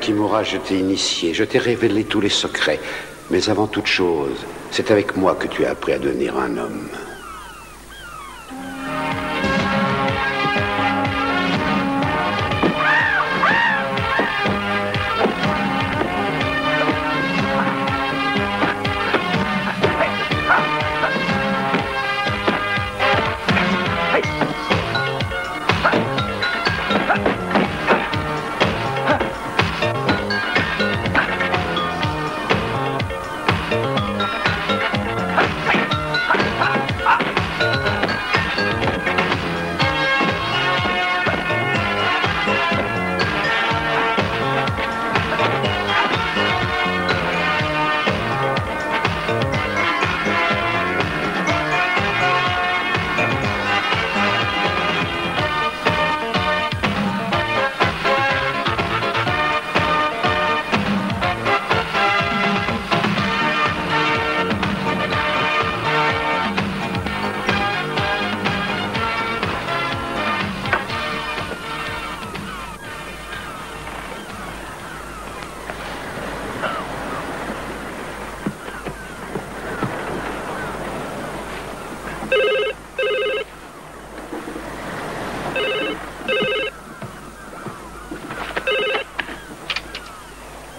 Kimura, je t'ai initié, je t'ai révélé tous les secrets. Mais avant toute chose, c'est avec moi que tu as appris à devenir un homme.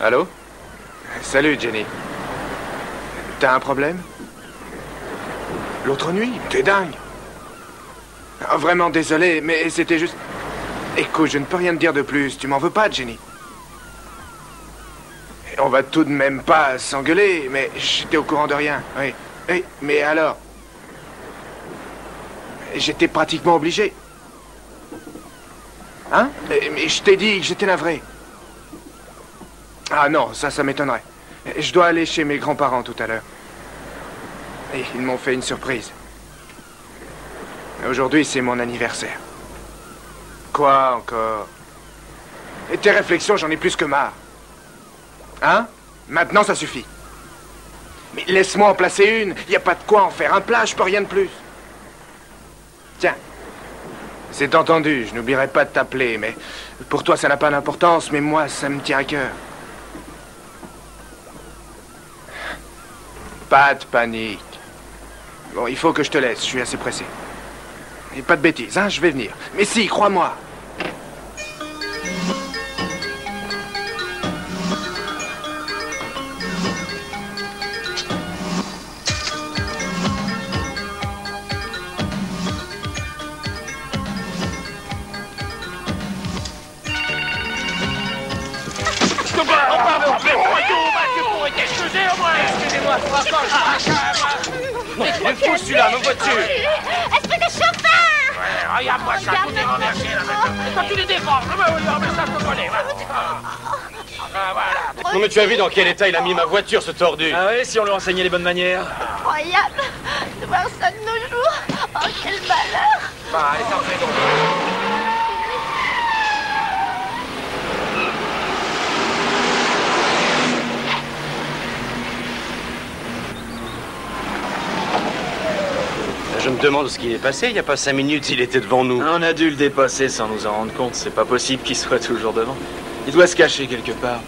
Allô? Salut, Jenny. T'as un problème? L'autre nuit? T'es dingue. Oh, vraiment désolé, mais c'était juste... Écoute, je ne peux rien te dire de plus. Tu m'en veux pas, Jenny? Et on va tout de même pas s'engueuler, mais j'étais au courant de rien. Oui. Oui, mais alors? J'étais pratiquement obligé. Hein? Mais je t'ai dit que j'étais navré. Ah non, ça m'étonnerait. Je dois aller chez mes grands-parents tout à l'heure. Et ils m'ont fait une surprise. Aujourd'hui, c'est mon anniversaire. Quoi encore? Et tes réflexions, j'en ai plus que marre. Hein? Maintenant, ça suffit. Mais laisse-moi en placer une. Il n'y a pas de quoi en faire un plat, je peux rien de plus. Tiens. C'est entendu, je n'oublierai pas de t'appeler, mais pour toi, ça n'a pas d'importance, mais moi, ça me tient à cœur. Pas de panique. Bon, il faut que je te laisse, je suis assez pressé. Et pas de bêtises, hein, je vais venir. Mais si, crois-moi. Il est fou celui-là, ma voiture! Esprit de chauffeur! Ouais, regarde-moi ça, tout est renversé là. Quand tu les défends, mais ça je te connais, voilà. Non mais tu as vu dans quel état il a mis ma voiture, ce tordu? Ah ouais, si on lui enseignait les bonnes manières. Incroyable de voir ça de nos jours. Oh, quel malheur! Bah, allez, t'en fais donc. Je me demande ce qui est passé. Il n'y a pas 5 minutes, il était devant nous. On a dû le dépasser sans nous en rendre compte. C'est pas possible qu'il soit toujours devant. Il doit se cacher quelque part.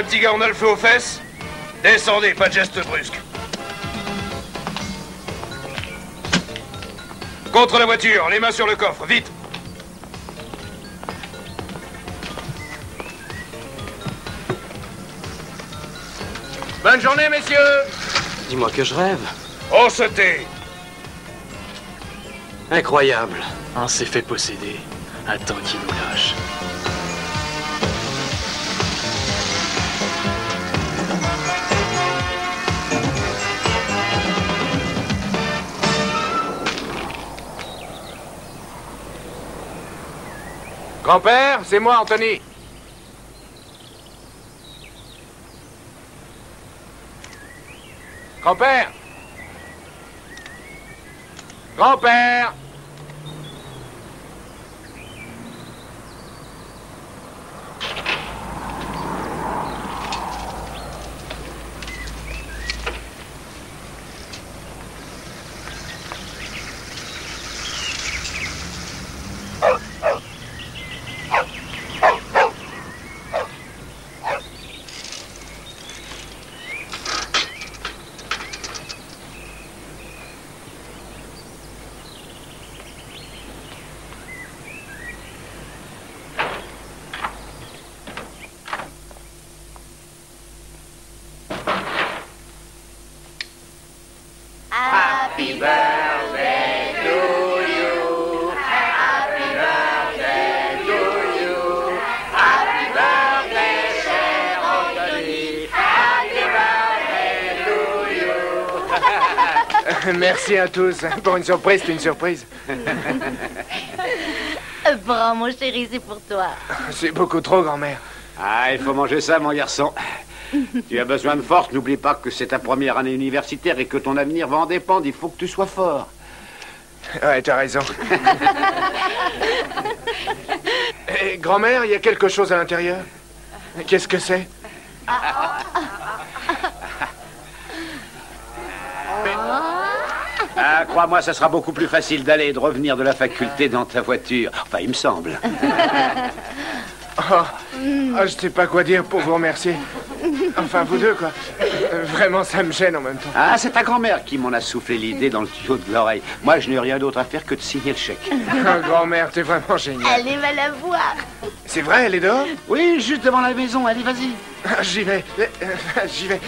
Petit gars, on a le feu aux fesses. Descendez, pas de geste brusque. Contre la voiture, les mains sur le coffre, vite. Bonne journée, messieurs. Dis-moi que je rêve. On se tait. Incroyable. On s'est fait posséder. Attends qu'il nous lâche. Grand-père, c'est moi, Anthony. Grand-père. Grand-père. Happy birthday to you. Happy birthday to you. Happy birthday, cher Anthony. Happy birthday to you. Merci à tous. Pour une surprise, c'est une surprise. Prends, mon chéri, c'est pour toi. C'est beaucoup trop, grand-mère. Ah, il faut manger ça, mon garçon. Tu as besoin de force, n'oublie pas que c'est ta première année universitaire et que ton avenir va en dépendre. Il faut que tu sois fort. Ouais, t'as raison. Eh, grand-mère, il y a quelque chose à l'intérieur. Qu'est-ce que c'est? Ah, crois-moi, ça sera beaucoup plus facile d'aller et de revenir de la faculté dans ta voiture. Enfin, il me semble. Je sais pas quoi dire pour vous remercier. Enfin, vous deux, quoi. Vraiment, ça me gêne en même temps. Ah, c'est ta grand-mère qui m'en a soufflé l'idée dans le tuyau de l'oreille. Moi, je n'ai rien d'autre à faire que de signer le chèque. Grand-mère, t'es vraiment géniale. Allez, va la voir. C'est vrai, elle est dehors? Oui, juste devant la maison. Allez, vas-y. J'y vais. J'y vais.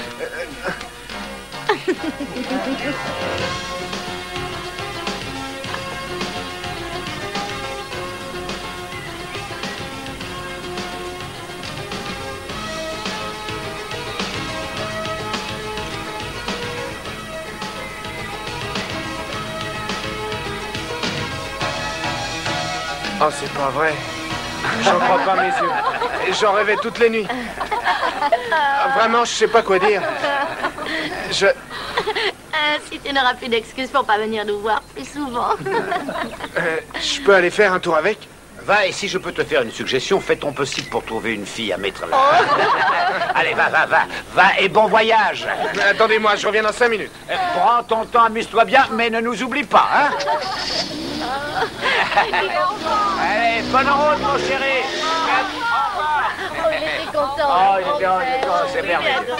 Oh, c'est pas vrai. J'en crois pas mes yeux. J'en rêvais toutes les nuits. Vraiment, je sais pas quoi dire. Si tu n'auras plus d'excuses pour pas venir nous voir plus souvent. Je peux aller faire un tour avec? Va, et si je peux te faire une suggestion, fais ton possible pour trouver une fille à mettre là. Allez, va, et bon voyage. Attendez-moi, je reviens dans 5 minutes. Prends ton temps, amuse-toi bien, mais ne nous oublie pas, hein. Allez, bonne route, mon chéri. Oh, il était content. Oh, il était content, c'est merveilleux.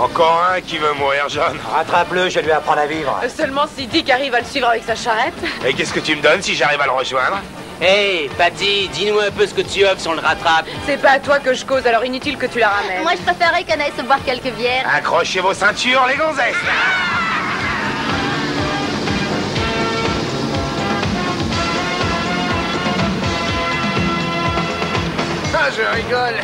Encore un qui veut mourir, John. Rattrape-le, je vais lui apprendre à vivre. Seulement si Dick arrive à le suivre avec sa charrette. Et qu'est-ce que tu me donnes si j'arrive à le rejoindre? Hey, Patty, dis-nous un peu ce que tu as si on le rattrape. C'est pas à toi que je cause, alors inutile que tu la ramènes. Moi, je préférerais qu'on aille se boire quelques bières. Accrochez vos ceintures, les gonzesses. Ah, je rigole.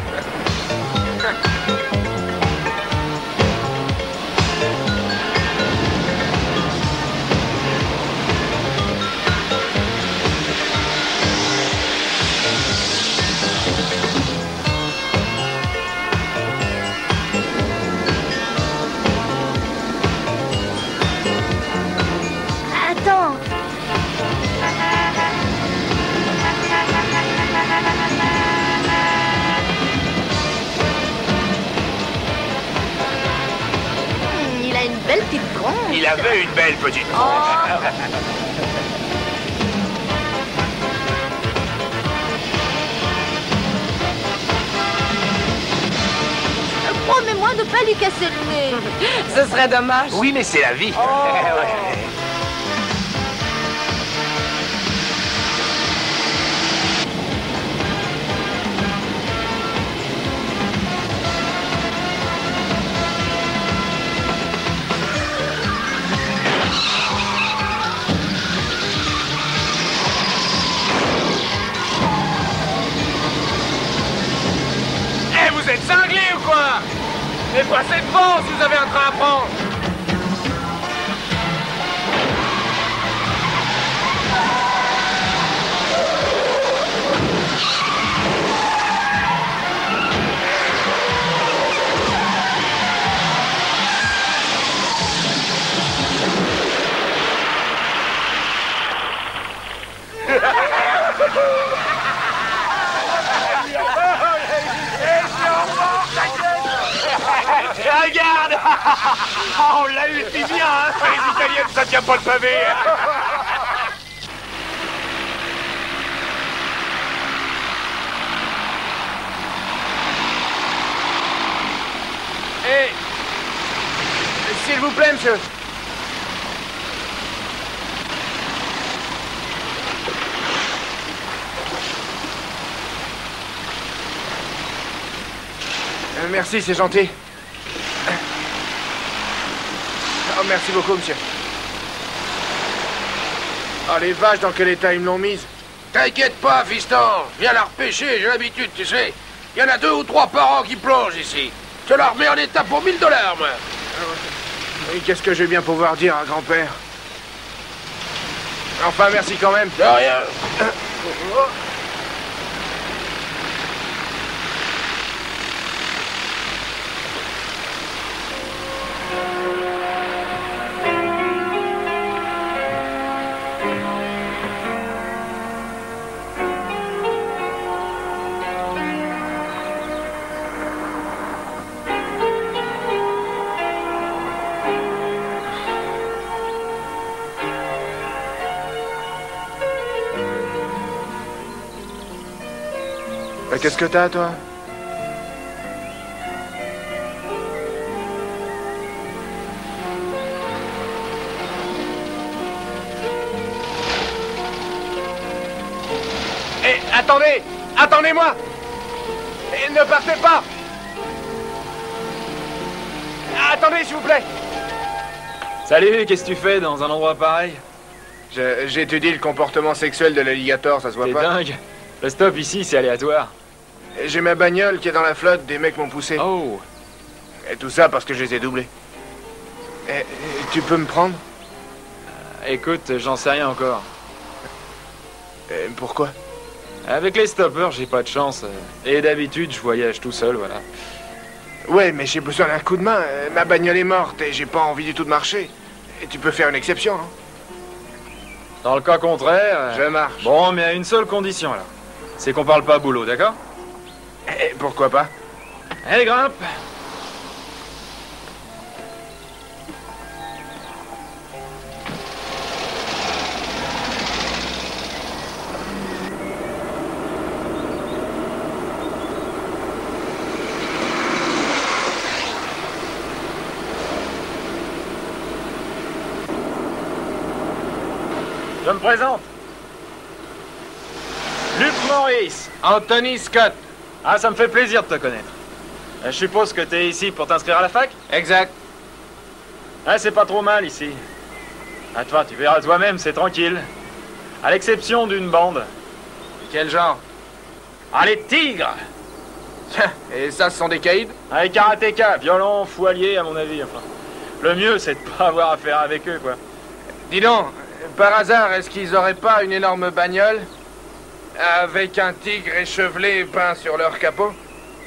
Attends. Une belle petite. Promets-moi de pas lui casser le nez. Ce serait dommage. Oui, mais c'est la vie. Vous êtes cinglés ou quoi? Mais passez devant si vous avez un train à prendre. Regarde. On l'a eu si bien, hein. Les Italiennes, ça tient pas le pavé. Hé, s'il vous plaît, monsieur. Merci, c'est gentil. Oh, merci beaucoup, monsieur. Oh, les vaches, dans quel état ils me l'ont mise? T'inquiète pas, fiston. Viens la repêcher, j'ai l'habitude, tu sais. Il y en a 2 ou 3 par an qui plongent ici. Je la remets en état pour 1000 $, moi. Et qu'est-ce que je vais bien pouvoir dire à grand-père? Enfin, merci quand même. De rien. Qu'est-ce que t'as, toi? Hé, attendez! Attendez-moi! Et ne partez pas! Attendez, s'il vous plaît! Salut, qu'est-ce que tu fais dans un endroit pareil? J'étudie le comportement sexuel de l'alligator, ça se voit T'es pas? dingue. Le stop ici, c'est aléatoire. J'ai ma bagnole qui est dans la flotte, des mecs m'ont poussé. Oh. Et tout ça parce que je les ai doublés. Tu peux me prendre? Écoute, j'en sais rien encore. Pourquoi? Avec les stoppers, j'ai pas de chance. Et d'habitude, je voyage tout seul, voilà. Ouais, mais j'ai besoin d'un coup de main. Ma bagnole est morte et j'ai pas envie du tout de marcher. Et tu peux faire une exception, hein? Dans le cas contraire... Je marche. Bon, mais à une seule condition, alors. C'est qu'on parle pas boulot, d'accord? Pourquoi pas? Allez, grimpe! Je me présente. Luc Maurice. Anthony Scott. Ah, ça me fait plaisir de te connaître. Je suppose que t'es ici pour t'inscrire à la fac? Exact. Ah, c'est pas trop mal ici. Ah, toi, tu verras toi-même, c'est tranquille. À l'exception d'une bande. Quel genre? Ah, les tigres! Et ça, ce sont des caïds? Ah, les karatékas, violents, fous alliés, à mon avis, enfin. Le mieux, c'est de pas avoir affaire avec eux, quoi. Dis donc, par hasard, est-ce qu'ils auraient pas une énorme bagnole? Avec un tigre échevelé peint sur leur capot?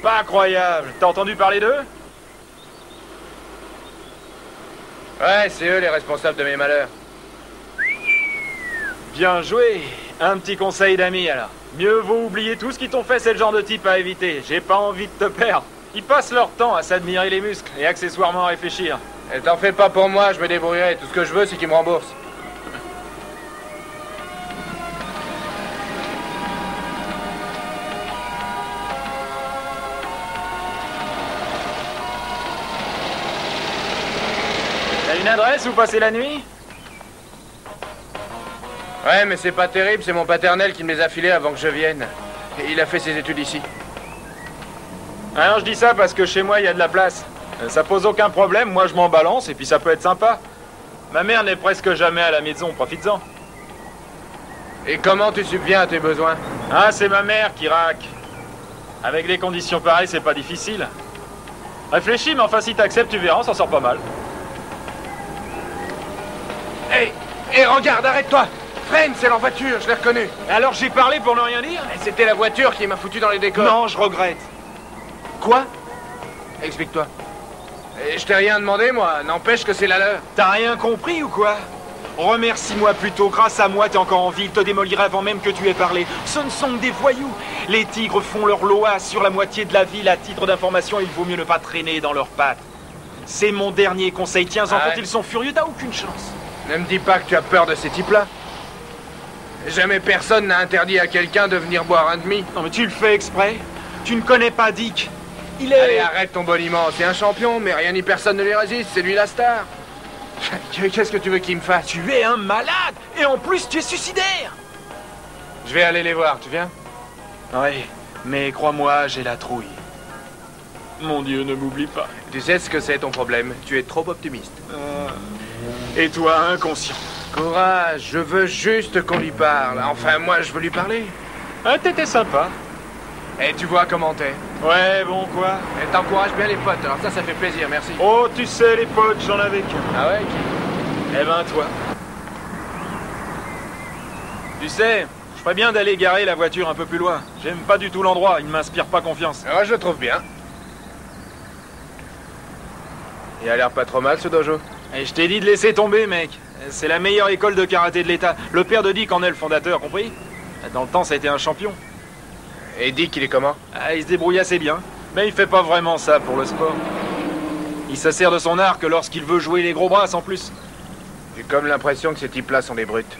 Pas incroyable. T'as entendu parler d'eux? Ouais, c'est eux les responsables de mes malheurs. Bien joué. Un petit conseil d'ami, alors. Mieux vaut oublier tout ce qu'ils t'ont fait, c'est le genre de type à éviter. J'ai pas envie de te perdre. Ils passent leur temps à s'admirer les muscles et accessoirement à réfléchir. Et t'en fais pas pour moi, je me débrouillerai. Tout ce que je veux, c'est qu'il me rembourse. T'as une adresse où passer la nuit? Ouais, mais c'est pas terrible, c'est mon paternel qui me les a filés avant que je vienne. Et il a fait ses études ici. Alors je dis ça parce que chez moi il y a de la place. Ça pose aucun problème, moi je m'en balance et puis ça peut être sympa. Ma mère n'est presque jamais à la maison, profites-en. Et comment tu subviens à tes besoins? Ah, c'est ma mère qui raque. Avec des conditions pareilles, c'est pas difficile. Réfléchis, mais enfin si t'acceptes, tu verras, on s'en sort pas mal. Hey, regarde, arrête-toi! Freine, c'est leur voiture, je l'ai reconnue. Alors j'ai parlé pour ne rien dire? Et c'était la voiture qui m'a foutu dans les décors. Non, je regrette. Quoi? Explique-toi. Je t'ai rien demandé, moi. N'empêche que c'est la leur. T'as rien compris ou quoi? Remercie-moi plutôt. Grâce à moi, t'es encore en vie. Il te démolirait avant même que tu aies parlé. Ce ne sont que des voyous. Les tigres font leur loa sur la moitié de la ville. À titre d'information, il vaut mieux ne pas traîner dans leurs pattes. C'est mon dernier conseil. Tiens-en, quand ils sont furieux, t'as aucune chance. Ne me dis pas que tu as peur de ces types-là. Jamais personne n'a interdit à quelqu'un de venir boire un demi. Non, mais tu le fais exprès. Tu ne connais pas Dick. Il est... Allez, arrête ton boniment. C'est un champion, mais rien ni personne ne lui résiste. C'est lui la star. Qu'est-ce que tu veux qu'il me fasse? Tu es un malade. Et en plus, tu es suicidaire. Je vais aller les voir, tu viens? Oui, mais crois-moi, j'ai la trouille. Mon Dieu, ne m'oublie pas. Tu sais ce que c'est ton problème. Tu es trop optimiste. Et toi, inconscient. Courage, je veux juste qu'on lui parle. Enfin, moi, je veux lui parler. Ah, t'étais sympa. Et tu vois comment t'es. Ouais, bon, quoi? Et t'encourages bien les potes, alors ça fait plaisir, merci. Oh, tu sais, les potes, j'en avais qu'un. Ah ouais, qui? Eh ben, toi. Tu sais, je ferais bien d'aller garer la voiture un peu plus loin. J'aime pas du tout l'endroit, il ne m'inspire pas confiance. Ah, je le trouve bien. Il a l'air pas trop mal, ce dojo. Et je t'ai dit de laisser tomber, mec. C'est la meilleure école de karaté de l'État. Le père de Dick en est le fondateur, compris? Dans le temps, ça a été un champion. Et Dick, il est comment? Ah, il se débrouille assez bien. Mais il fait pas vraiment ça pour le sport. Il se sert de son art que lorsqu'il veut jouer les gros bras, en plus. J'ai comme l'impression que ces types-là sont des brutes.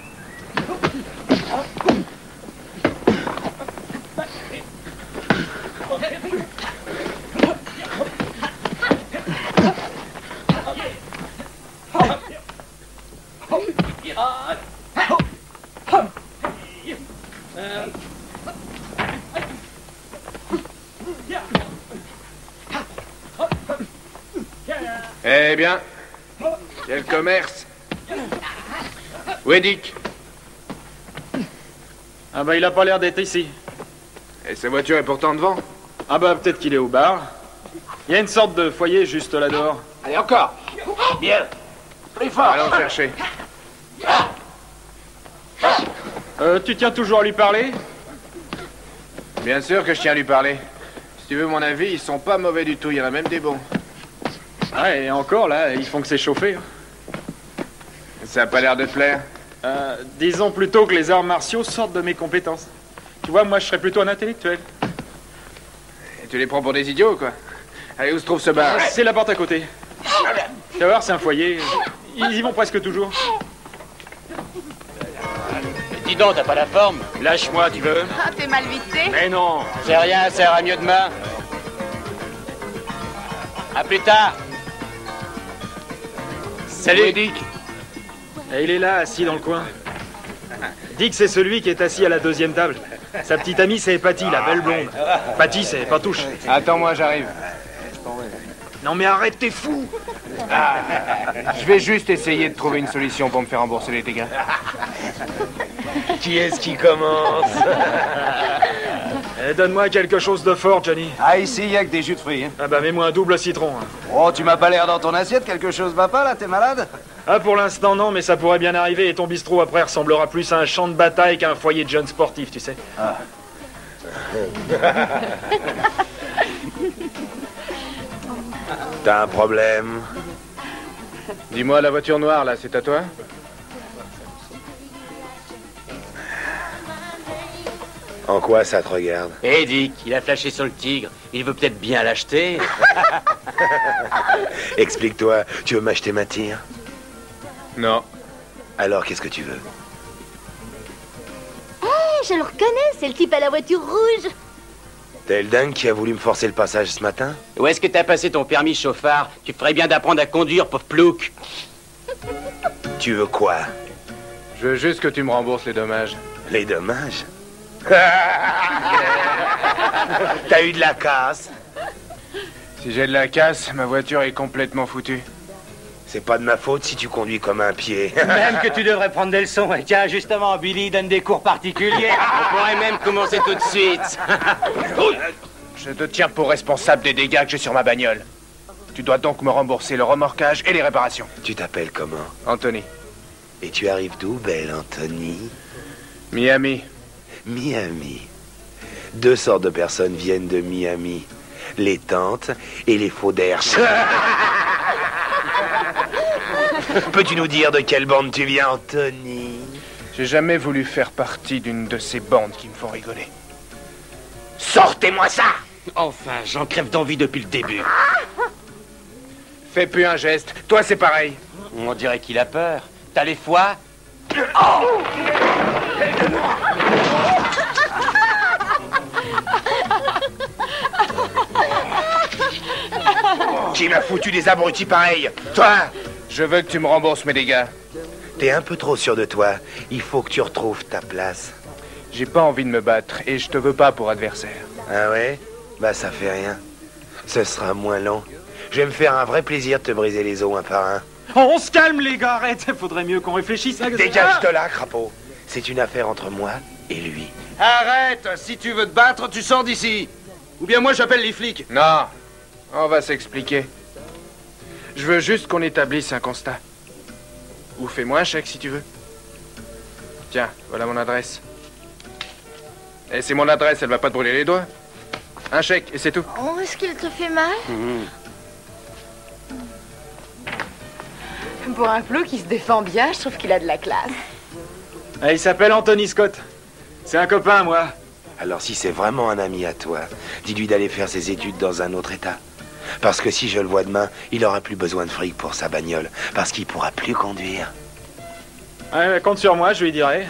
Eh bien, quel commerce. Où est Dick? Ah bah il a pas l'air d'être ici. Et sa voiture est pourtant devant. Ah bah peut-être qu'il est au bar. Il y a une sorte de foyer juste là dehors. Allez, encore. Bien. Plus fort. Allons chercher. Tu tiens toujours à lui parler? Bien sûr que je tiens à lui parler. Si tu veux mon avis, ils sont pas mauvais du tout, il y en a même des bons. Ouais, et encore là, ils font que s'échauffer. Ça a pas l'air de te plaire. Disons plutôt que les arts martiaux sortent de mes compétences. Tu vois, moi je serais plutôt un intellectuel. Et tu les prends pour des idiots, quoi. Allez, où se trouve ce bar? C'est la porte à côté. Tu vas voir, c'est un foyer. Ils y vont presque toujours. Dis donc, t'as pas la forme? Lâche-moi, tu veux? Ah, t'es mal vissé? Mais non. C'est rien, ça ira mieux demain. À plus tard. Salut, Dick. Et il est là, assis dans le coin. Dick, c'est celui qui est assis à la deuxième table. Sa petite amie, c'est Patty, la belle blonde. Patty, c'est Patouche. Attends-moi, j'arrive. Non mais arrête, t'es fou! Je vais juste essayer de trouver une solution pour me faire rembourser les dégâts. Qui est-ce qui commence? Donne-moi quelque chose de fort, Johnny. Ah, ici, il y a que des jus de fruits. Hein. Ah bah, mets-moi un double citron. Hein. Oh, tu m'as pas l'air dans ton assiette, quelque chose va pas, là, t'es malade? Ah, pour l'instant, non, mais ça pourrait bien arriver, et ton bistrot, après, ressemblera plus à un champ de bataille qu'à un foyer de jeunes sportifs, tu sais. Ah. T'as un problème? Dis-moi, la voiture noire, là, c'est à toi? En quoi ça te regarde? Eh, Dick, il a flashé sur le tigre. Il veut peut-être bien l'acheter. Explique-toi, tu veux m'acheter ma tire? Non. Alors, qu'est-ce que tu veux? Hé, je le reconnais, c'est le type à la voiture rouge. T'es le dingue qui a voulu me forcer le passage ce matin? Où est-ce que t'as passé ton permis chauffard? Tu ferais bien d'apprendre à conduire, pauvre plouc. Tu veux quoi? Je veux juste que tu me rembourses les dommages. Les dommages? T'as eu de la casse? Si j'ai de la casse, ma voiture est complètement foutue. C'est pas de ma faute si tu conduis comme un pied. Même que tu devrais prendre des leçons. Et tiens, justement, Billy donne des cours particuliers. On pourrait même commencer tout de suite. Je te tiens pour responsable des dégâts que j'ai sur ma bagnole. Tu dois donc me rembourser le remorquage et les réparations. Tu t'appelles comment? Anthony. Et tu arrives d'où, belle Anthony? Miami. Miami. 2 sortes de personnes viennent de Miami. Les tantes et les faux derches. Peux-tu nous dire de quelle bande tu viens, Anthony? J'ai jamais voulu faire partie d'une de ces bandes qui me font rigoler. Sortez-moi ça! Enfin, j'en crève d'envie depuis le début. Fais plus un geste. Toi, c'est pareil. On dirait qu'il a peur. T'as les foies? Oh! Qui m'a foutu des abrutis pareils? Toi! Je veux que tu me rembourses mes dégâts. T'es un peu trop sûr de toi. Il faut que tu retrouves ta place. J'ai pas envie de me battre et je te veux pas pour adversaire. Ah ouais? Bah ça fait rien. Ce sera moins long. Je vais me faire un vrai plaisir de te briser les os un par un. Oh, on se calme, les gars, arrête. Faudrait mieux qu'on réfléchisse. Dégage de là, crapaud. C'est une affaire entre moi et lui. Arrête! Si tu veux te battre, tu sors d'ici. Ou bien moi, j'appelle les flics. Non. On va s'expliquer. Je veux juste qu'on établisse un constat. Ou fais-moi un chèque si tu veux. Tiens, voilà mon adresse. Et c'est mon adresse, elle va pas te brûler les doigts. Un chèque, et c'est tout. Oh, est-ce qu'il te fait mal? Pour un flou qui se défend bien, je trouve qu'il a de la classe. Ah, il s'appelle Anthony Scott. C'est un copain, moi. Alors si c'est vraiment un ami à toi, dis-lui d'aller faire ses études dans un autre état. Parce que si je le vois demain, il aura plus besoin de fric pour sa bagnole. Parce qu'il pourra plus conduire. Ouais, compte sur moi, je lui dirai.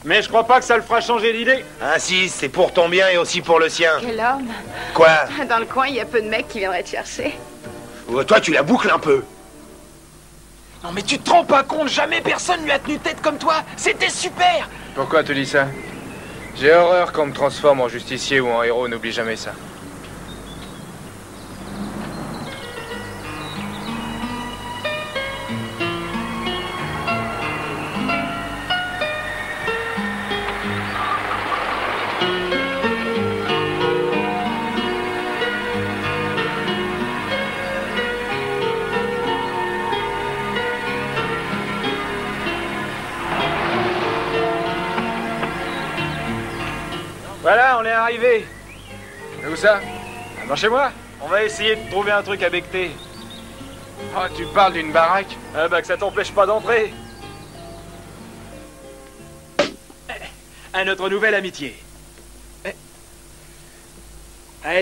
Mais je crois pas que ça le fera changer d'idée. Insiste, c'est pour ton bien et aussi pour le sien. Quel homme! Quoi? Dans le coin, il y a peu de mecs qui viendraient te chercher. Toi, tu la boucles un peu. Non, mais tu te rends pas compte, jamais personne lui a tenu tête comme toi. C'était super. Pourquoi tu dis ça? J'ai horreur qu'on me transforme en justicier ou en héros, n'oublie jamais ça. Voilà, on est arrivé. Où ça? Alors chez moi, on va essayer de trouver un truc à becter. Oh, tu parles d'une baraque? Ah bah que ça t'empêche pas d'entrer. À notre nouvelle amitié.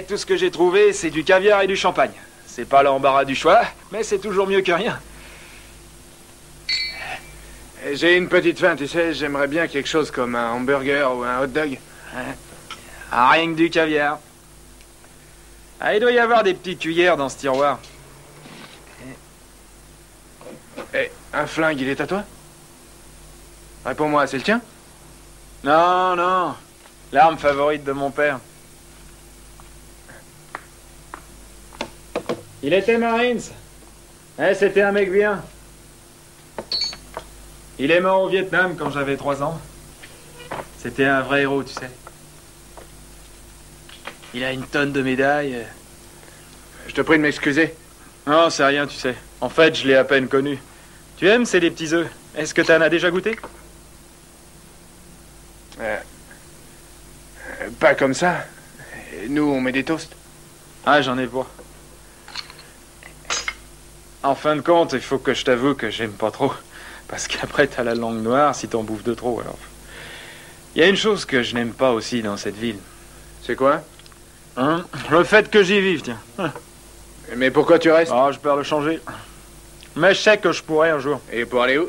Tout ce que j'ai trouvé, c'est du caviar et du champagne. C'est pas l'embarras du choix, mais c'est toujours mieux que rien. J'ai une petite faim, tu sais, j'aimerais bien quelque chose comme un hamburger ou un hot dog. Ah, rien que du caviar. Ah, il doit y avoir des petites cuillères dans ce tiroir. Eh, un flingue, il est à toi? Réponds-moi, c'est le tien? Non, non. L'arme favorite de mon père. Il était Marines. C'était un mec bien. Il est mort au Vietnam quand j'avais 3 ans. C'était un vrai héros, tu sais. Il a une tonne de médailles. Je te prie de m'excuser. Non, c'est rien, tu sais. En fait, je l'ai à peine connu. Tu aimes, c'est des petits œufs. Est-ce que t'en as déjà goûté? Pas comme ça. Nous, on met des toasts. Ah, j'en ai pas. En fin de compte, il faut que je t'avoue que j'aime pas trop. Parce qu'après, t'as la langue noire si t'en bouffes de trop, alors. Il y a une chose que je n'aime pas aussi dans cette ville. C'est quoi? Hein? Le fait que j'y vive, tiens. Mais pourquoi tu restes? Ah, je perds le changer. Mais je sais que je pourrais un jour. Et pour aller où?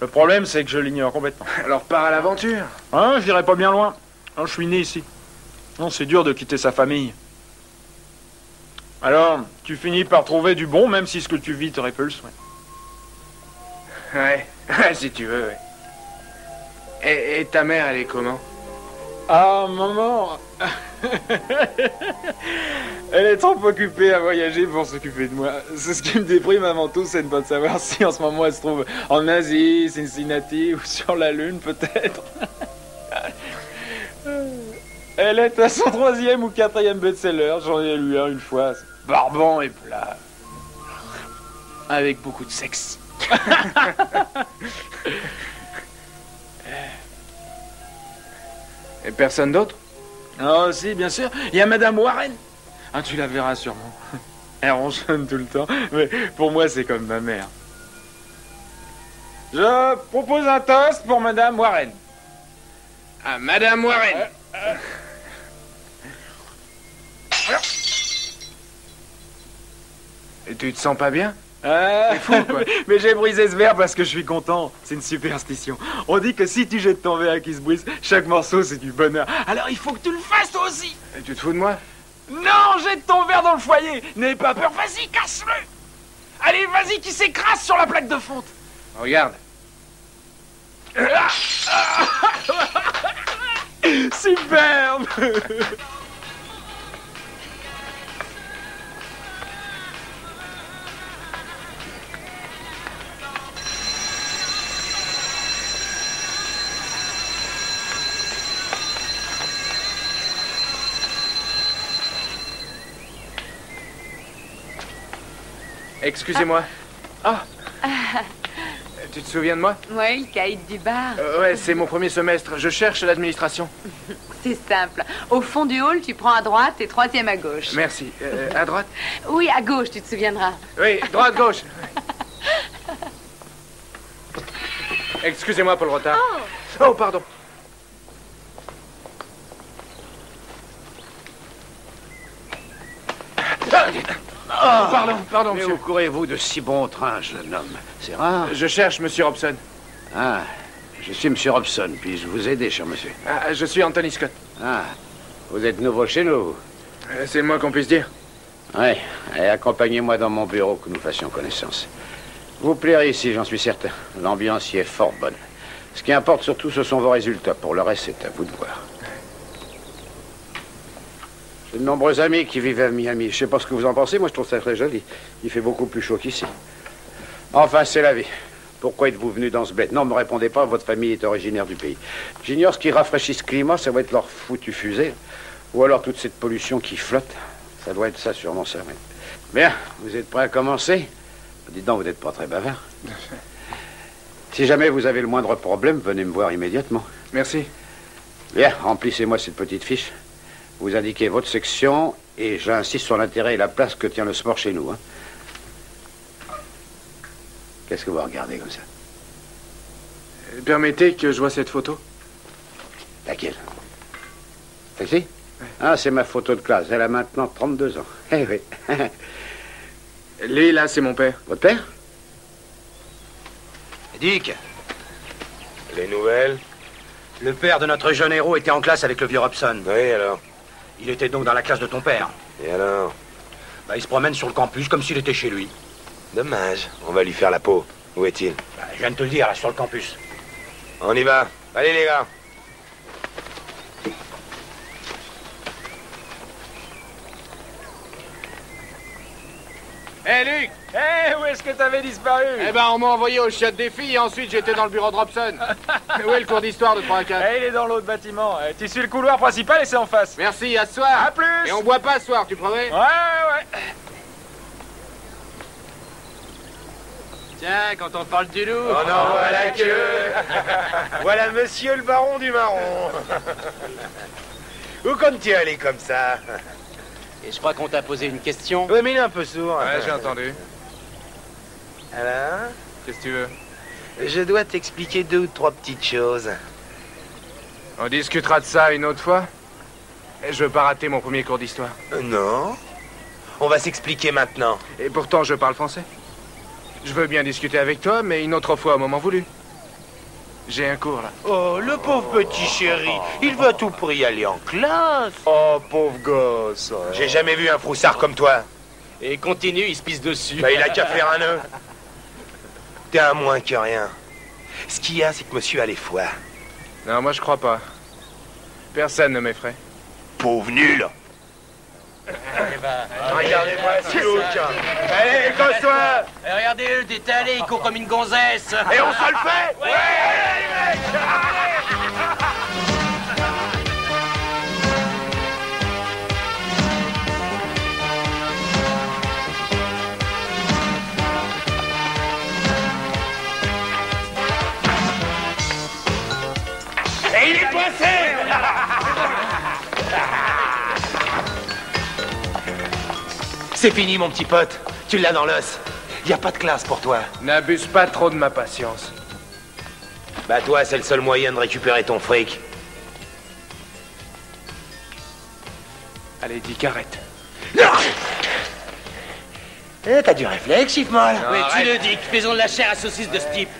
Le problème, c'est que je l'ignore complètement. Alors pars à l'aventure. Hein, j'irai pas bien loin. Non, je suis né ici. Non, c'est dur de quitter sa famille. Alors, tu finis par trouver du bon, même si ce que tu vis te répulse, ouais. Ouais, si tu veux, ouais. Et ta mère, elle est comment? Ah, maman. Elle est trop occupée à voyager pour s'occuper de moi. C'est ce qui me déprime avant tout, c'est de ne pas savoir si en ce moment elle se trouve en Asie, Cincinnati ou sur la Lune, peut-être. Elle est à son 3e ou 4e best-seller. J'en ai lu un une fois. Barbant et plat. Avec beaucoup de sexe. Et personne d'autre? Oh si, bien sûr. Il y a Madame Warren. Ah, tu la verras sûrement. Elle ronchonne tout le temps. Mais pour moi, c'est comme ma mère. Je propose un toast pour Madame Warren. Ah, Madame Warren. Et tu te sens pas bien? C'est fou, quoi. Mais j'ai brisé ce verre parce que je suis content. C'est une superstition. On dit que si tu jettes ton verre et qu'il se brise, chaque morceau, c'est du bonheur. Alors il faut que tu le fasses, toi aussi. Et tu te fous de moi? Non, jette ton verre dans le foyer. N'aie pas peur. Vas-y, casse-le. Allez, vas-y, qui s'écrase sur la plaque de fonte. Regarde. Superbe. Excusez-moi. Ah. Tu te souviens de moi? Ouais, le caïd du bar. Ouais, c'est mon premier semestre. Je cherche l'administration. C'est simple. Au fond du hall, tu prends à droite et 3e à gauche. Merci. À droite? Oui, à gauche, tu te souviendras. Oui, droite, gauche. Excusez-moi pour le retard. Oh, pardon. Pardon, Mais monsieur. où courez-vous de si bon train, jeune homme? C'est rare. Je cherche monsieur Robson. Ah, je suis monsieur Robson. Puis-je vous aider, cher monsieur? Ah, je suis Anthony Scott. Ah, vous êtes nouveau chez nous? C'est le moins qu'on puisse dire. Oui, et accompagnez-moi dans mon bureau que nous fassions connaissance. Vous plairez ici, j'en suis certain. L'ambiance y est fort bonne. Ce qui importe surtout, ce sont vos résultats. Pour le reste, c'est à vous de voir. J'ai de nombreux amis qui vivent à Miami. Je sais pas ce que vous en pensez, moi je trouve ça très joli. Il fait beaucoup plus chaud qu'ici. Enfin, c'est la vie. Pourquoi êtes-vous venu dans ce bled? Non, ne me répondez pas, votre famille est originaire du pays. J'ignore ce qui rafraîchit ce climat, ça va être leur foutu fusée. Ou alors toute cette pollution qui flotte. Ça doit être ça, sûrement ça, oui. Bien, vous êtes prêts à commencer? Dites donc, vous n'êtes pas très bavard. Si jamais vous avez le moindre problème, venez me voir immédiatement. Merci. Bien, remplissez-moi cette petite fiche. Vous indiquez votre section et j'insiste sur l'intérêt et la place que tient le sport chez nous. Hein. Qu'est-ce que vous regardez comme ça? Permettez que je vois cette photo? Laquelle? Celle-ci? Ah, c'est ma photo de classe. Elle a maintenant 32 ans. Eh oui. Lui, là, c'est mon père. Votre père? Dick, Les nouvelles? le père de notre jeune héros était en classe avec le vieux Robson. Oui, alors? Il était donc dans la classe de ton père. Et alors? Bah, il se promène sur le campus comme s'il était chez lui. Dommage. On va lui faire la peau. Où est-il? Bah, je viens de te le dire, là, sur le campus. On y va. Allez, les gars. Hé, Luc! Hé, où est-ce que t'avais disparu? Eh ben, on m'a envoyé au chiottes des filles et ensuite j'étais dans le bureau de Robson. Où est le cours d'histoire de 3 à 4? Il est dans l'autre bâtiment. Tu suis le couloir principal et c'est en face. Merci, à ce soir. À plus. Et on boit pas ce soir, tu promets? Ouais. Tiens, quand on parle du loup... On en voit la queue. Voilà monsieur le baron du marron. Où comptes-tu aller comme ça? Et je crois qu'on t'a posé une question. Oui, mais il est un peu sourd. Ouais, j'ai entendu. Alors? Qu'est-ce que tu veux? Je dois t'expliquer 2 ou 3 petites choses. On discutera de ça une autre fois. Et je veux pas rater mon premier cours d'histoire. Non. On va s'expliquer maintenant. Et pourtant, je parle français. Je veux bien discuter avec toi, mais une autre fois au moment voulu. J'ai un cours, là. Oh, le pauvre petit chéri. Il veut à tout prix aller en classe. Oh, pauvre gosse. J'ai jamais vu un froussard comme toi. Et continue, il se pisse dessus. Bah, il a qu'à faire un nœud. T'es un moins que rien. Ce qu'il y a, c'est que monsieur a les foies. Non, moi, je crois pas. Personne ne m'effraie. Pauvre nul. Regardez-moi ce look. Allez, écosse-toi. Regardez-le, détalé, il court comme une gonzesse. Et on se le fait. Ouais, les mecs. Et il est passé. C'est fini, mon petit pote. Tu l'as dans l'os. Y a pas de classe pour toi. N'abuse pas trop de ma patience. Bah toi, c'est le seul moyen de récupérer ton fric. Allez, dis arrête. Eh, t'as du réflexe, Chiffmal. Oui, tu le dis, faisons de la chair à saucisse de ce type.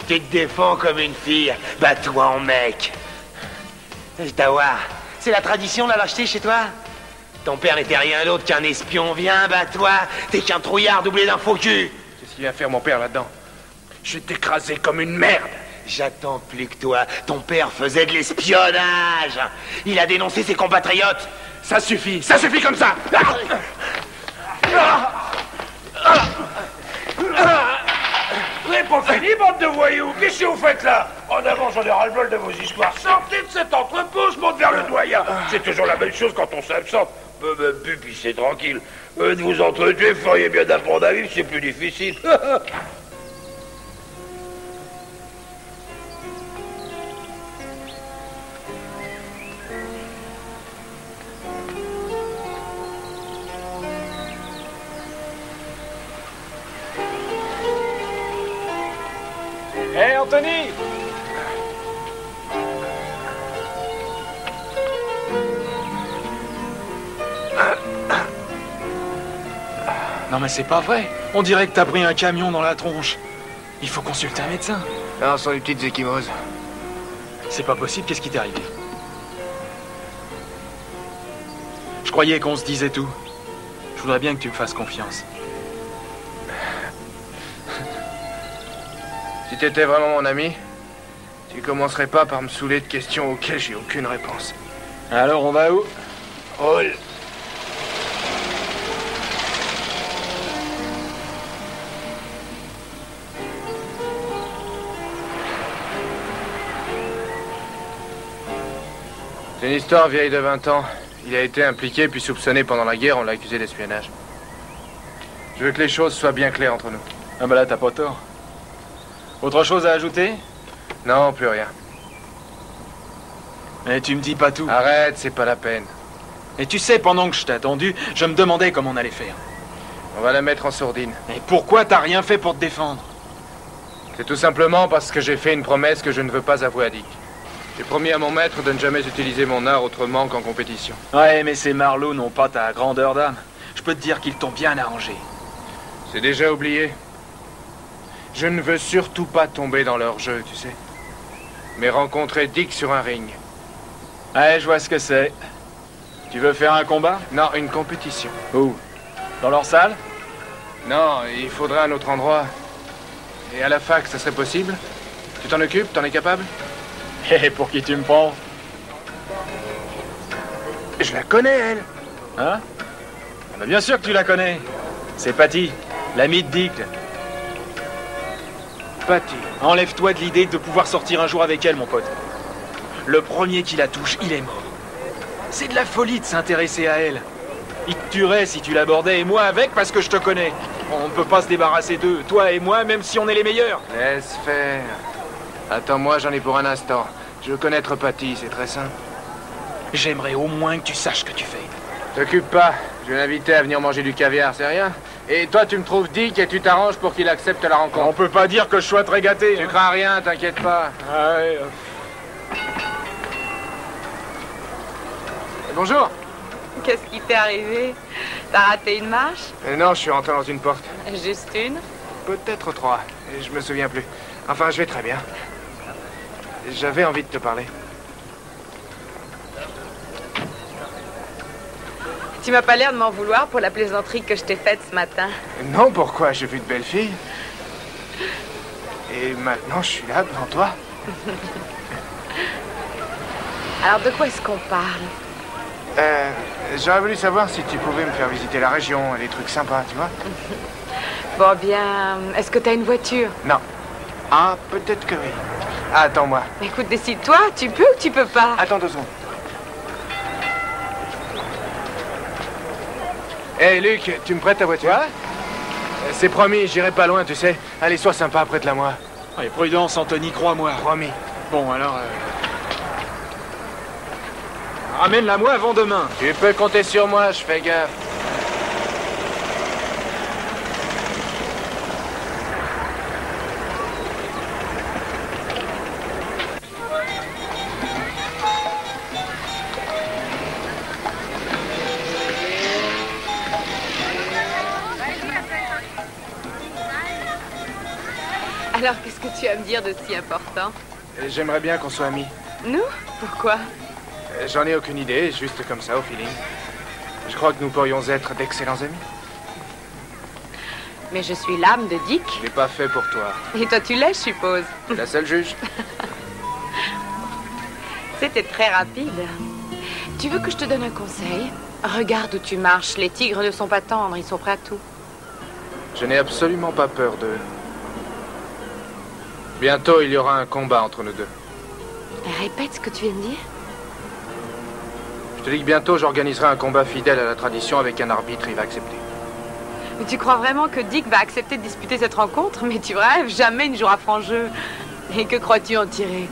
Tu te défends comme une fille. Bats-toi en mec. Tawa, c'est la tradition de la lâcheté chez toi? Ton père n'était rien d'autre qu'un espion. Viens, bats-toi. T'es qu'un trouillard doublé d'un faux cul. Qu'est-ce qu'il vient faire mon père là-dedans? Je vais t'écraser comme une merde. J'attends plus que toi. Ton père faisait de l'espionnage. Il a dénoncé ses compatriotes. Ça suffit comme ça. Vous n'avez pas fini, bande de voyous? Qu'est-ce que vous faites là? En avant, j'en ai ras-le-bol de vos histoires. Sortez de cet entrepôt, je monte vers le doyen. C'est toujours la même chose quand on s'absente. Même plus pisser tranquille. De vous entretuer, vous feriez bien d'apprendre à vivre, c'est plus difficile. Hé, Anthony! Non mais c'est pas vrai. On dirait que t'as pris un camion dans la tronche. Il faut consulter un médecin. Non, ce sont des petites échymoses. C'est pas possible, qu'est-ce qui t'est arrivé? Je croyais qu'on se disait tout. Je voudrais bien que tu me fasses confiance. Si t'étais vraiment mon ami, tu commencerais pas par me saouler de questions auxquelles j'ai aucune réponse. Alors on va où? Hall. C'est une histoire vieille de 20 ans. Il a été impliqué puis soupçonné pendant la guerre, on l'a accusé d'espionnage. Je veux que les choses soient bien claires entre nous. Ah bah là t'as pas tort. Autre chose à ajouter? Non, plus rien. Mais tu me dis pas tout. Arrête, c'est pas la peine. Et tu sais, pendant que je t'ai attendu, je me demandais comment on allait faire. On va la mettre en sourdine. Et pourquoi t'as rien fait pour te défendre? C'est tout simplement parce que j'ai fait une promesse que je ne veux pas avouer à Dick. J'ai promis à mon maître de ne jamais utiliser mon art autrement qu'en compétition. Ouais, mais ces marlots n'ont pas ta grandeur d'âme. Je peux te dire qu'ils t'ont bien arrangé. C'est déjà oublié. Je ne veux surtout pas tomber dans leur jeu, tu sais. Mais rencontrer Dick sur un ring. Ouais, je vois ce que c'est. Tu veux faire un combat? Non, une compétition. Où? Dans leur salle? Non, il faudrait un autre endroit. Et à la fac, ça serait possible? Tu t'en occupes? T'en es capable? Hé, pour qui tu me prends? Je la connais, elle. Hein? Ah bah bien sûr que tu la connais. C'est Patty, l'amie de Dick. Patty. Enlève-toi de l'idée de pouvoir sortir un jour avec elle, mon pote. Le premier qui la touche, il est mort. C'est de la folie de s'intéresser à elle. Il te tuerait si tu l'abordais, et moi avec, parce que je te connais. On ne peut pas se débarrasser d'eux, toi et moi, même si on est les meilleurs. Laisse faire. Attends-moi, j'en ai pour un instant. Je veux connaître Patty, c'est très simple. J'aimerais au moins que tu saches ce que tu fais. T'occupe pas. Je vais l'inviter à venir manger du caviar, c'est rien. Et toi, tu me trouves Dick et tu t'arranges pour qu'il accepte la rencontre. On peut pas dire que je sois très gâté. Tu crains rien, t'inquiète pas. Ah ouais, Bonjour. Qu'est-ce qui t'est arrivé? T'as raté une marche? Non, je suis rentré dans une porte. Juste une? Peut-être 3. Je me souviens plus. Enfin, je vais très bien. J'avais envie de te parler. Tu m'as pas l'air de m'en vouloir pour la plaisanterie que je t'ai faite ce matin. Non, pourquoi? J'ai vu de belles filles. Et maintenant, je suis là, devant toi. Alors, de quoi est-ce qu'on parle? J'aurais voulu savoir si tu pouvais me faire visiter la région, les trucs sympas, tu vois. Bon, bien, est-ce que t'as une voiture? Non. Ah, peut-être que oui. Ah, attends-moi. Écoute, décide-toi, tu peux ou tu peux pas? Attends 2 secondes. Hé, Luc, tu me prêtes ta voiture? Ouais. C'est promis, j'irai pas loin, tu sais. Allez, sois sympa, prête-la moi. Allez, prudence, Anthony, crois-moi. Promis. Bon, alors... Ramène-la moi avant demain. Tu peux compter sur moi, je fais gaffe. Alors, qu'est-ce que tu vas me dire de si important? J'aimerais bien qu'on soit amis. Nous? Pourquoi? J'en ai aucune idée, juste comme ça, au feeling. Je crois que nous pourrions être d'excellents amis. Mais je suis l'âme de Dick. Je l'ai pas fait pour toi. Et toi, tu l'es, je suppose. La seule juge. C'était très rapide. Tu veux que je te donne un conseil? Regarde où tu marches. Les tigres ne sont pas tendres, ils sont prêts à tout. Je n'ai absolument pas peur d'eux. Bientôt, il y aura un combat entre nous deux. Répète ce que tu viens de dire. Je te dis que bientôt, j'organiserai un combat fidèle à la tradition avec un arbitre, il va accepter. Mais tu crois vraiment que Dick va accepter de disputer cette rencontre? Mais tu rêves, jamais il ne jouera franc jeu. Et que crois-tu en tirer?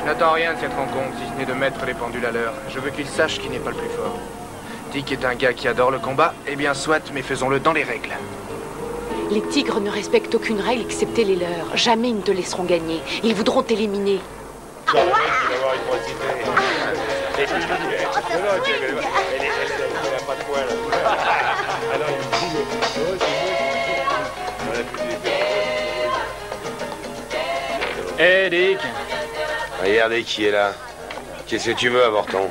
Je n'attends rien de cette rencontre, si ce n'est de mettre les pendules à l'heure. Je veux qu'il sache qu'il n'est pas le plus fort. Dick est un gars qui adore le combat. Eh bien, soit, mais faisons-le dans les règles. Les tigres ne respectent aucune règle excepté les leurs. Jamais ils ne te laisseront gagner. Ils voudront t'éliminer. Hé, Dick. Regardez qui est là. Qu'est-ce que tu veux, avorton?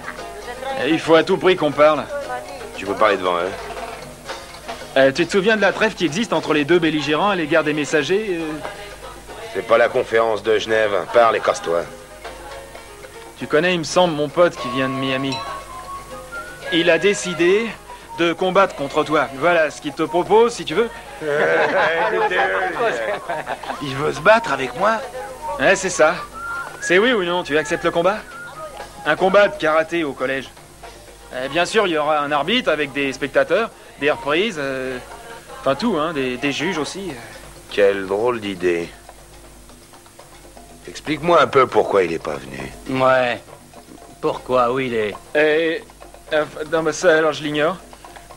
Il faut à tout prix qu'on parle. Tu peux parler devant eux. Tu te souviens de la trêve qui existe entre les deux belligérants et les gardes des messagers C'est pas la conférence de Genève. Parle et casse-toi. Tu connais, il me semble, mon pote qui vient de Miami. Il a décidé de combattre contre toi. Voilà ce qu'il te propose, si tu veux. Il veut se battre avec moi? Ouais, c'est ça. C'est oui ou non, tu acceptes le combat? Un combat de karaté au collège. Bien sûr, il y aura un arbitre avec des spectateurs, des reprises, enfin tout, hein, des juges aussi. Quelle drôle d'idée. Explique-moi un peu pourquoi il est pas venu. Ouais. Pourquoi, où il est? Non, mais ça, alors je l'ignore.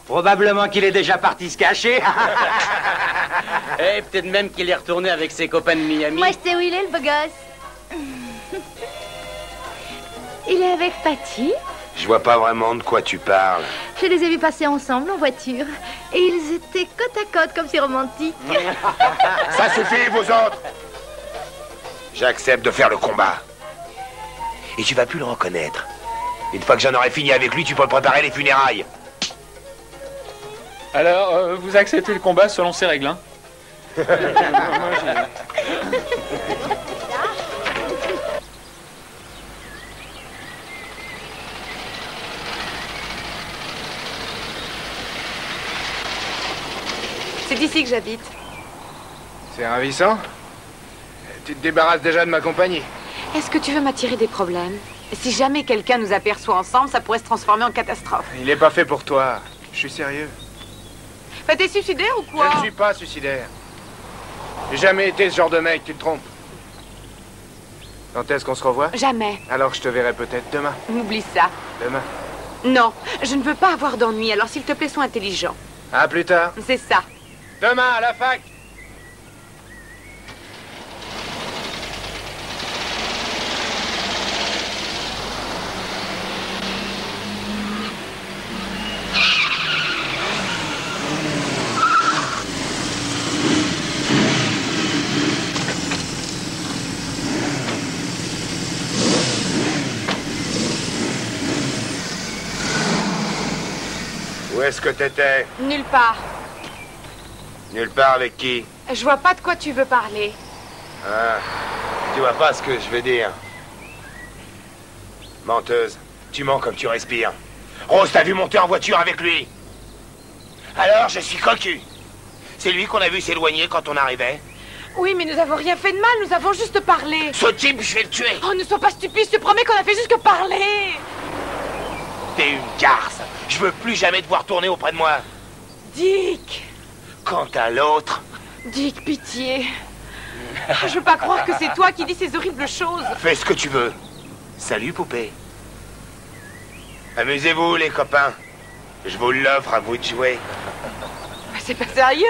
Probablement qu'il est déjà parti se cacher. Et peut-être même qu'il est retourné avec ses copains de Miami. Moi, je sais où il est, le beau gosse. Il est avec Patty. Je vois pas vraiment de quoi tu parles. Je les ai vus passer ensemble en voiture. Et ils étaient côte à côte, comme c'est romantique. Ça suffit, vous autres! J'accepte de faire le combat. Et tu vas plus le reconnaître. Une fois que j'en aurai fini avec lui, tu peux préparer les funérailles. Alors, vous acceptez le combat selon ces règles, hein? C'est ici que j'habite. C'est ravissant. Tu te débarrasses déjà de ma compagnie. Est-ce que tu veux m'attirer des problèmes? Si jamais quelqu'un nous aperçoit ensemble, ça pourrait se transformer en catastrophe. Il n'est pas fait pour toi. Je suis sérieux. Bah, t'es suicidaire ou quoi? Je ne suis pas suicidaire. J'ai jamais été ce genre de mec, tu te trompes. Quand est-ce qu'on se revoit? Jamais. Alors je te verrai peut-être demain. Oublie ça. Demain. Non, je ne veux pas avoir d'ennui, alors s'il te plaît, sois intelligent. À plus tard. C'est ça. Demain, à la fac. Où est-ce que t'étais? Nulle part. Nulle part avec qui? Je vois pas de quoi tu veux parler. Ah, tu vois pas ce que je veux dire. Menteuse, tu mens comme tu respires. Rose, t'as vu monter en voiture avec lui? Alors, je suis cocu. C'est lui qu'on a vu s'éloigner quand on arrivait? Oui, mais nous avons rien fait de mal, nous avons juste parlé. Ce type, je vais le tuer. Oh, ne sois pas stupide, je te promets qu'on a fait juste que parler. T'es une garce. Je veux plus jamais te voir tourner auprès de moi. Dick. Quant à l'autre... Dick, pitié. Je veux pas croire que c'est toi qui dis ces horribles choses. Fais ce que tu veux. Salut, poupée. Amusez-vous, les copains. Je vous l'offre, à vous de jouer. C'est pas sérieux.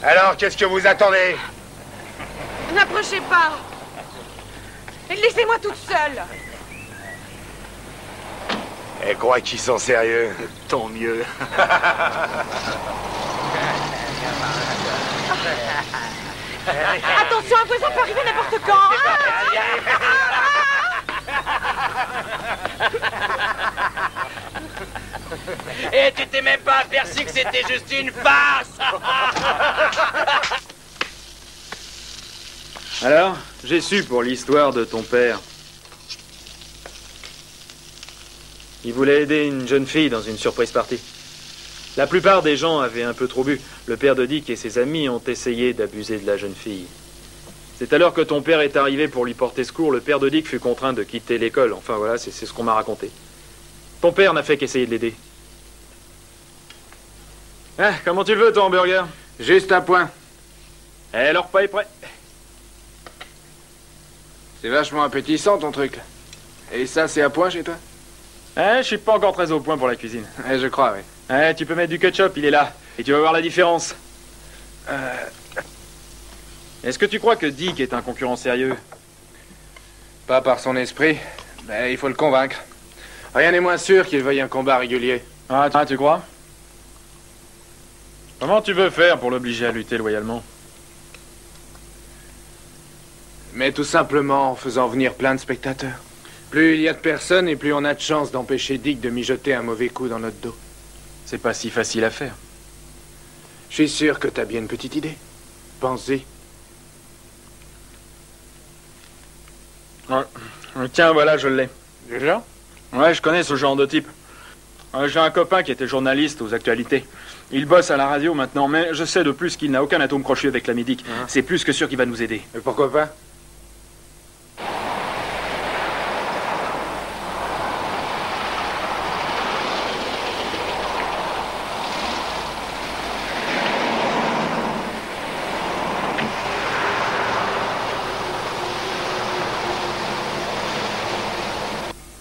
Alors, qu'est-ce que vous attendez? N'approchez pas. Laissez-moi toute seule. Elle croit qu'ils sont sérieux. Tant mieux. Attention, un voisin peut arriver n'importe quand. Et tu t'es même pas aperçu que c'était juste une farce. Alors, j'ai su pour l'histoire de ton père. Il voulait aider une jeune fille dans une surprise party. La plupart des gens avaient un peu trop bu. Le père de Dick et ses amis ont essayé d'abuser de la jeune fille. C'est alors que ton père est arrivé pour lui porter secours. Le père de Dick fut contraint de quitter l'école. Enfin voilà, c'est ce qu'on m'a raconté. Ton père n'a fait qu'essayer de l'aider. Ah, comment tu le veux, ton hamburger? Juste un point. Eh, leur pas est prêt. C'est vachement appétissant, ton truc. Et ça, c'est à point chez toi? Eh, je suis pas encore très au point pour la cuisine. Eh, je crois, oui. Eh, tu peux mettre du ketchup, il est là. Et tu vas voir la différence. Est-ce que tu crois que Dick est un concurrent sérieux? Pas par son esprit, mais il faut le convaincre. Rien n'est moins sûr qu'il veuille un combat régulier. Ah, tu crois? Comment tu veux faire pour l'obliger à lutter loyalement? Mais tout simplement en faisant venir plein de spectateurs. Plus il y a de personnes et plus on a de chances d'empêcher Dick de mijoter un mauvais coup dans notre dos. C'est pas si facile à faire. Je suis sûr que t'as bien une petite idée. Pense-y. Ouais. Tiens, voilà, je l'ai. Déjà? Ouais, je connais ce genre de type. J'ai un copain qui était journaliste aux actualités. Il bosse à la radio maintenant, mais je sais de plus qu'il n'a aucun atome crochu avec l'ami Dick. C'est plus que sûr qu'il va nous aider. Et pourquoi pas?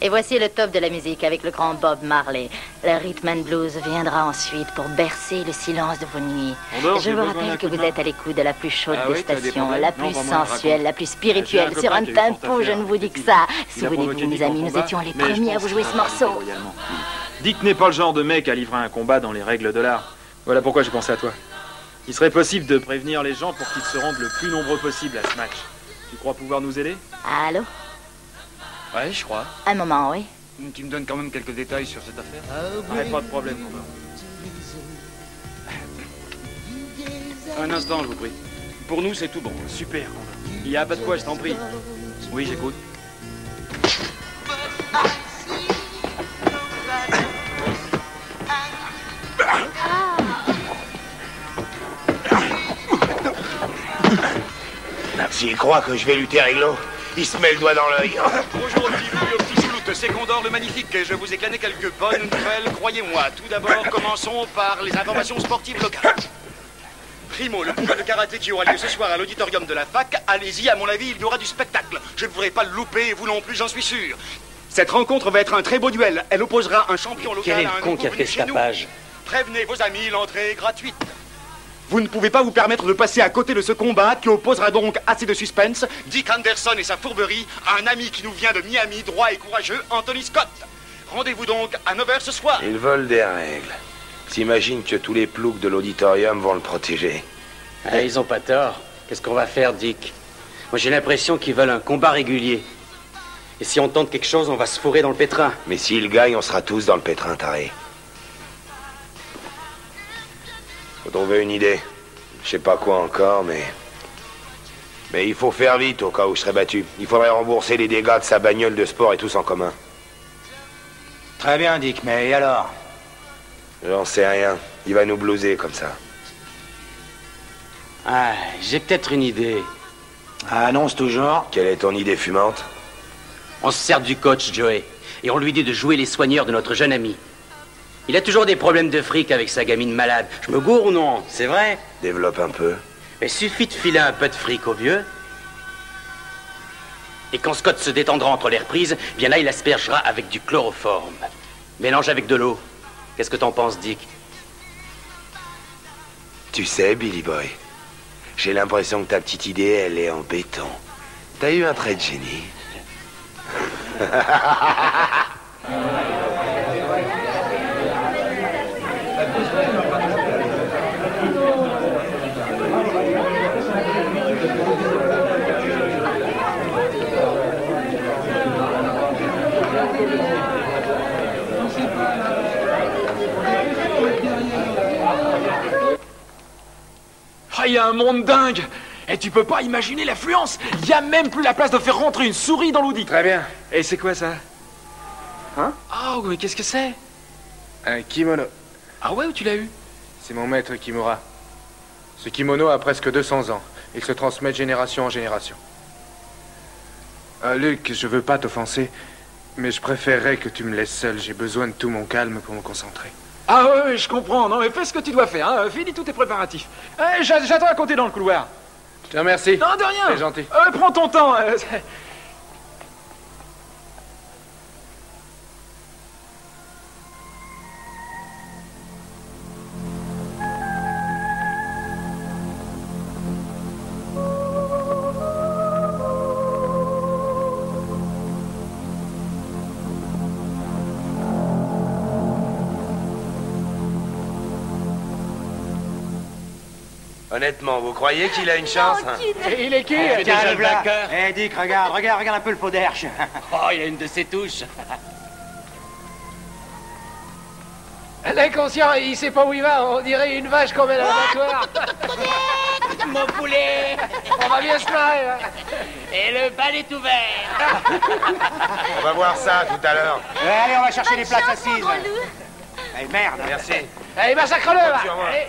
Et voici le top de la musique avec le grand Bob Marley. Le rhythm and blues viendra ensuite pour bercer le silence de vos nuits. Je vous rappelle que vous êtes à l'écoute de la plus chaude des stations, la plus sensuelle, la plus spirituelle sur un tempo, je ne vous dis que ça. Souvenez-vous, mes amis, nous étions les premiers à vous jouer ce morceau. Dick n'est pas le genre de mec à livrer un combat dans les règles de l'art. Voilà pourquoi j'ai pensé à toi. Il serait possible de prévenir les gens pour qu'ils se rendent le plus nombreux possible à ce match. Tu crois pouvoir nous aider? Allô? Ouais, je crois. Un moment, oui. Tu me donnes quand même quelques détails sur cette affaire? Ouais, pas de problème, Robert. Un instant, je vous prie. Pour nous, c'est tout bon. Super, il y a pas de quoi, je t'en prie. Oui, j'écoute. S'il croit que je vais lutter réglo, il se met le doigt dans l'œil. Bonjour au petit Loup et au petit Chouloute, c'est Condor le Magnifique. Je vous ai glané quelques bonnes nouvelles, croyez-moi. Tout d'abord, commençons par les informations sportives locales. Primo, le combat de karaté qui aura lieu ce soir à l'auditorium de la fac. Allez-y, à mon avis, il y aura du spectacle. Je ne voudrais pas le louper, et vous non plus, j'en suis sûr. Cette rencontre va être un très beau duel. Elle opposera un champion local Quel est à un le con nouveau qui a fait venu ce chez nous. tapage? Prévenez vos amis, l'entrée est gratuite. Vous ne pouvez pas vous permettre de passer à côté de ce combat qui opposera donc assez de suspense. Dick Anderson et sa fourberie à un ami qui nous vient de Miami, droit et courageux, Anthony Scott. Rendez-vous donc à 9h ce soir. Ils volent des règles. S'imagine que tous les ploucs de l'auditorium vont le protéger. Ah, ils ont pas tort. Qu'est-ce qu'on va faire, Dick? Moi, j'ai l'impression qu'ils veulent un combat régulier. Et si on tente quelque chose, on va se fourrer dans le pétrin. Mais s'ils gagnent, on sera tous dans le pétrin, taré. Faut trouver une idée. Je sais pas quoi encore, mais il faut faire vite au cas où je serais battu. Il faudrait rembourser les dégâts de sa bagnole de sport et tous en commun. Très bien, Dick, mais et alors? J'en sais rien. Il va nous blouser comme ça. Ah, j'ai peut-être une idée. Annonce toujours. Quelle est ton idée fumante? On se sert du coach, Joey, et on lui dit de jouer les soigneurs de notre jeune ami. Il a toujours des problèmes de fric avec sa gamine malade. Je me gourre ou non? C'est vrai? Développe un peu. Il suffit de filer un peu de fric au vieux. Et quand Scott se détendra entre les reprises, bien là, il aspergera avec du chloroforme. Mélange avec de l'eau. Qu'est-ce que t'en penses, Dick? Tu sais, Billy Boy, j'ai l'impression que ta petite idée, elle est en béton. T'as eu un trait de génie. Ah, il y a un monde dingue. Et tu peux pas imaginer l'affluence. Il y a même plus la place de faire rentrer une souris dans l'audi. Très bien. Et c'est quoi ça? Hein? Oh, mais qu'est-ce que c'est? Un kimono. Ah ouais, où tu l'as eu? C'est mon maître Kimura. Ce kimono a presque 200 ans. Il se transmet de génération en génération. Luc, je veux pas t'offenser, mais je préférerais que tu me laisses seul. J'ai besoin de tout mon calme pour me concentrer. Ah oui, je comprends. Non, mais fais ce que tu dois faire. Hein. Finis tous tes préparatifs. J'attends à côté dans le couloir. Je te remercie. Non, de rien. C'est gentil. Prends ton temps. Honnêtement, vous croyez qu'il a une chance? Il est qui? Déjà le blacker. Eh, Dick, regarde un peu le pot d'herche. Oh, il a une de ses touches. L'inconscient, il sait pas où il va. On dirait une vache comme un abattoir. Mon poulet. On va bien se marrer. Hein. Et le bal est ouvert. On va voir ça tout à l'heure. Allez, on va chercher les places assises. Eh, merde. Merci. Allez, massacre-le, là. Allez.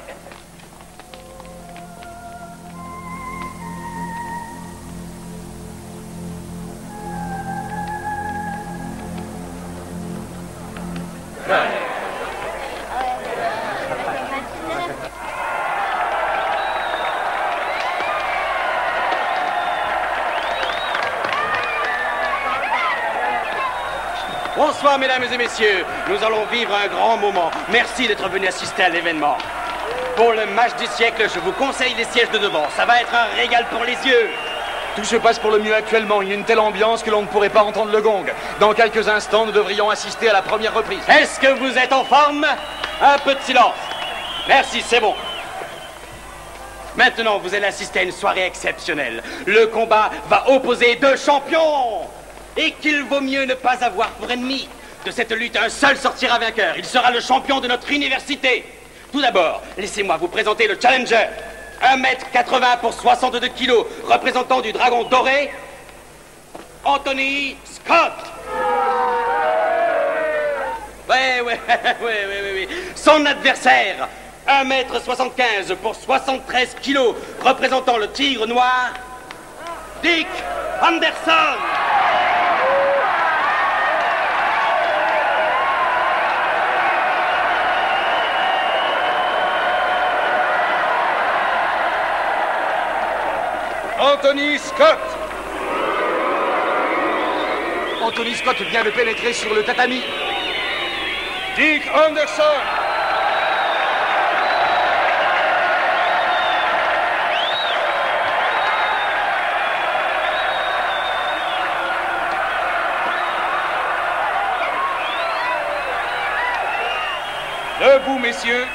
Bonsoir, mesdames et messieurs. Nous allons vivre un grand moment. Merci d'être venus assister à l'événement. Pour le match du siècle, je vous conseille les sièges de devant. Ça va être un régal pour les yeux. Tout se passe pour le mieux actuellement. Il y a une telle ambiance que l'on ne pourrait pas entendre le gong. Dans quelques instants, nous devrions assister à la première reprise. Est-ce que vous êtes en forme? Un peu de silence. Merci, c'est bon. Maintenant, vous allez assister à une soirée exceptionnelle. Le combat va opposer deux champions. Et qu'il vaut mieux ne pas avoir pour ennemi. De cette lutte, un seul sortira vainqueur. Il sera le champion de notre université. Tout d'abord, laissez-moi vous présenter le challenger. 1m80 pour 62 kilos, représentant du Dragon Doré, Anthony Scott. Oui. Son adversaire, 1m75 pour 73 kilos, représentant le Tigre Noir, Dick Anderson. Anthony Scott. Anthony Scott vient de pénétrer sur le tatami. Dick Anderson. Debout, messieurs.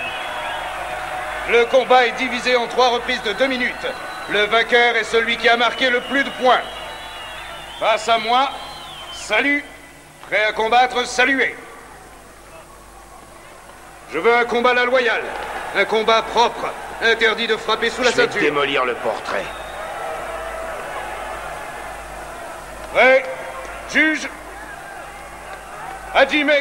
Le combat est divisé en 3 reprises de 2 minutes. Le vainqueur est celui qui a marqué le plus de points. Face à moi, salut. Prêt à combattre, saluez. Je veux un combat à la loyale. Un combat propre. Interdit de frapper sous la ceinture. Je vais démolir le portrait. Prêt. Juge. Hajime.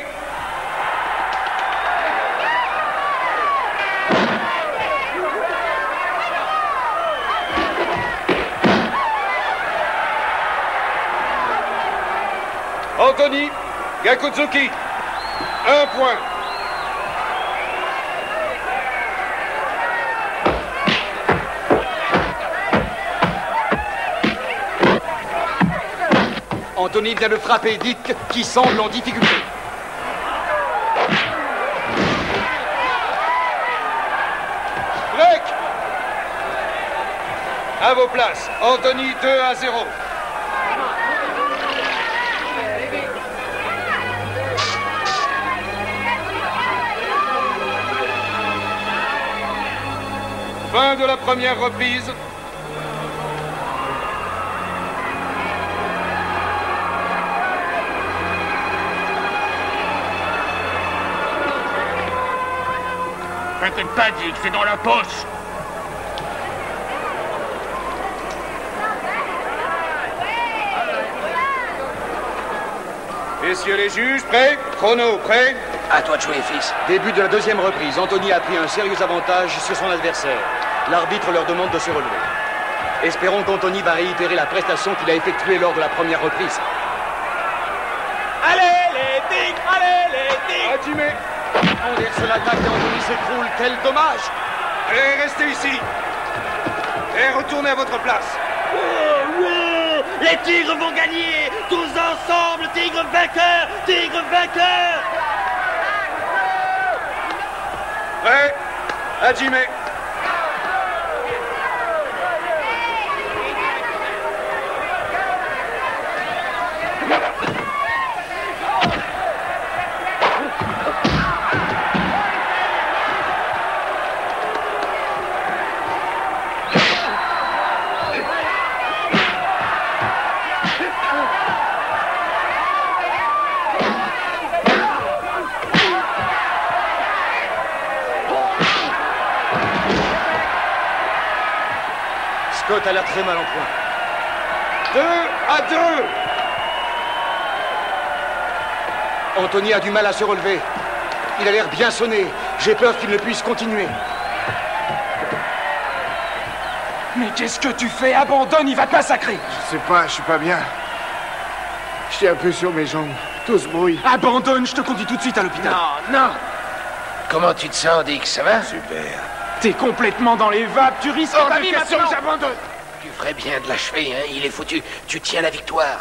Anthony Gakutsuki, 1 point. Anthony vient de frapper Dick, qui semble en difficulté. Break. À vos places. Anthony 2-0. Fin de la première reprise. T'inquiète pas, Dick, c'est dans la poche. Messieurs les juges, prêts? Chrono, prêt? À toi de jouer, fils. Début de la deuxième reprise, Anthony a pris un sérieux avantage sur son adversaire. L'arbitre leur demande de se relever. Espérons qu'Anthony va réitérer la prestation qu'il a effectuée lors de la première reprise. Allez les tigres, allez les tigres. Hajime. Anderson attaque et Anthony s'écroule, quel dommage. Allez, restez ici. Et retournez à votre place. Oh, oh, les tigres vont gagner. Tous ensemble, tigres vainqueurs, tigres vainqueurs. Prêt? Hajime. Scott a l'air très mal en point. 2-2. Anthony a du mal à se relever. Il a l'air bien sonné. J'ai peur qu'il ne puisse continuer. Mais qu'est-ce que tu fais? Abandonne, il va te massacrer. Je sais pas, je suis pas bien. J'étais un peu sur mes jambes. Tout ce bruit. Abandonne, je te conduis tout de suite à l'hôpital. Non, non. Comment tu te sens, Dick? Ça va? Super. T'es complètement dans les vapes, tu risques ta vie maintenant. J'abandonne. Tu ferais bien de l'achever, hein? Il est foutu. Tu tiens la victoire.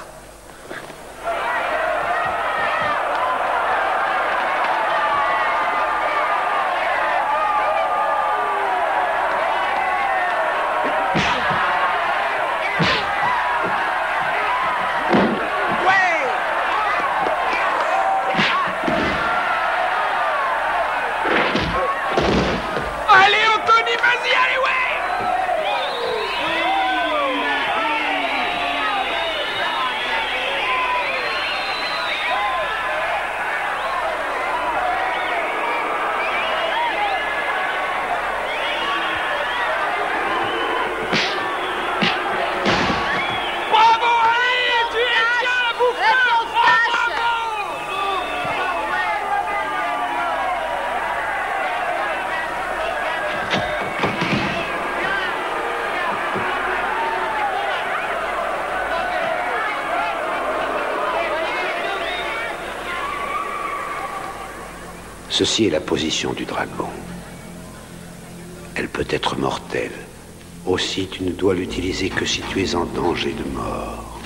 Ceci est la position du dragon. Elle peut être mortelle. Aussi, tu ne dois l'utiliser que si tu es en danger de mort.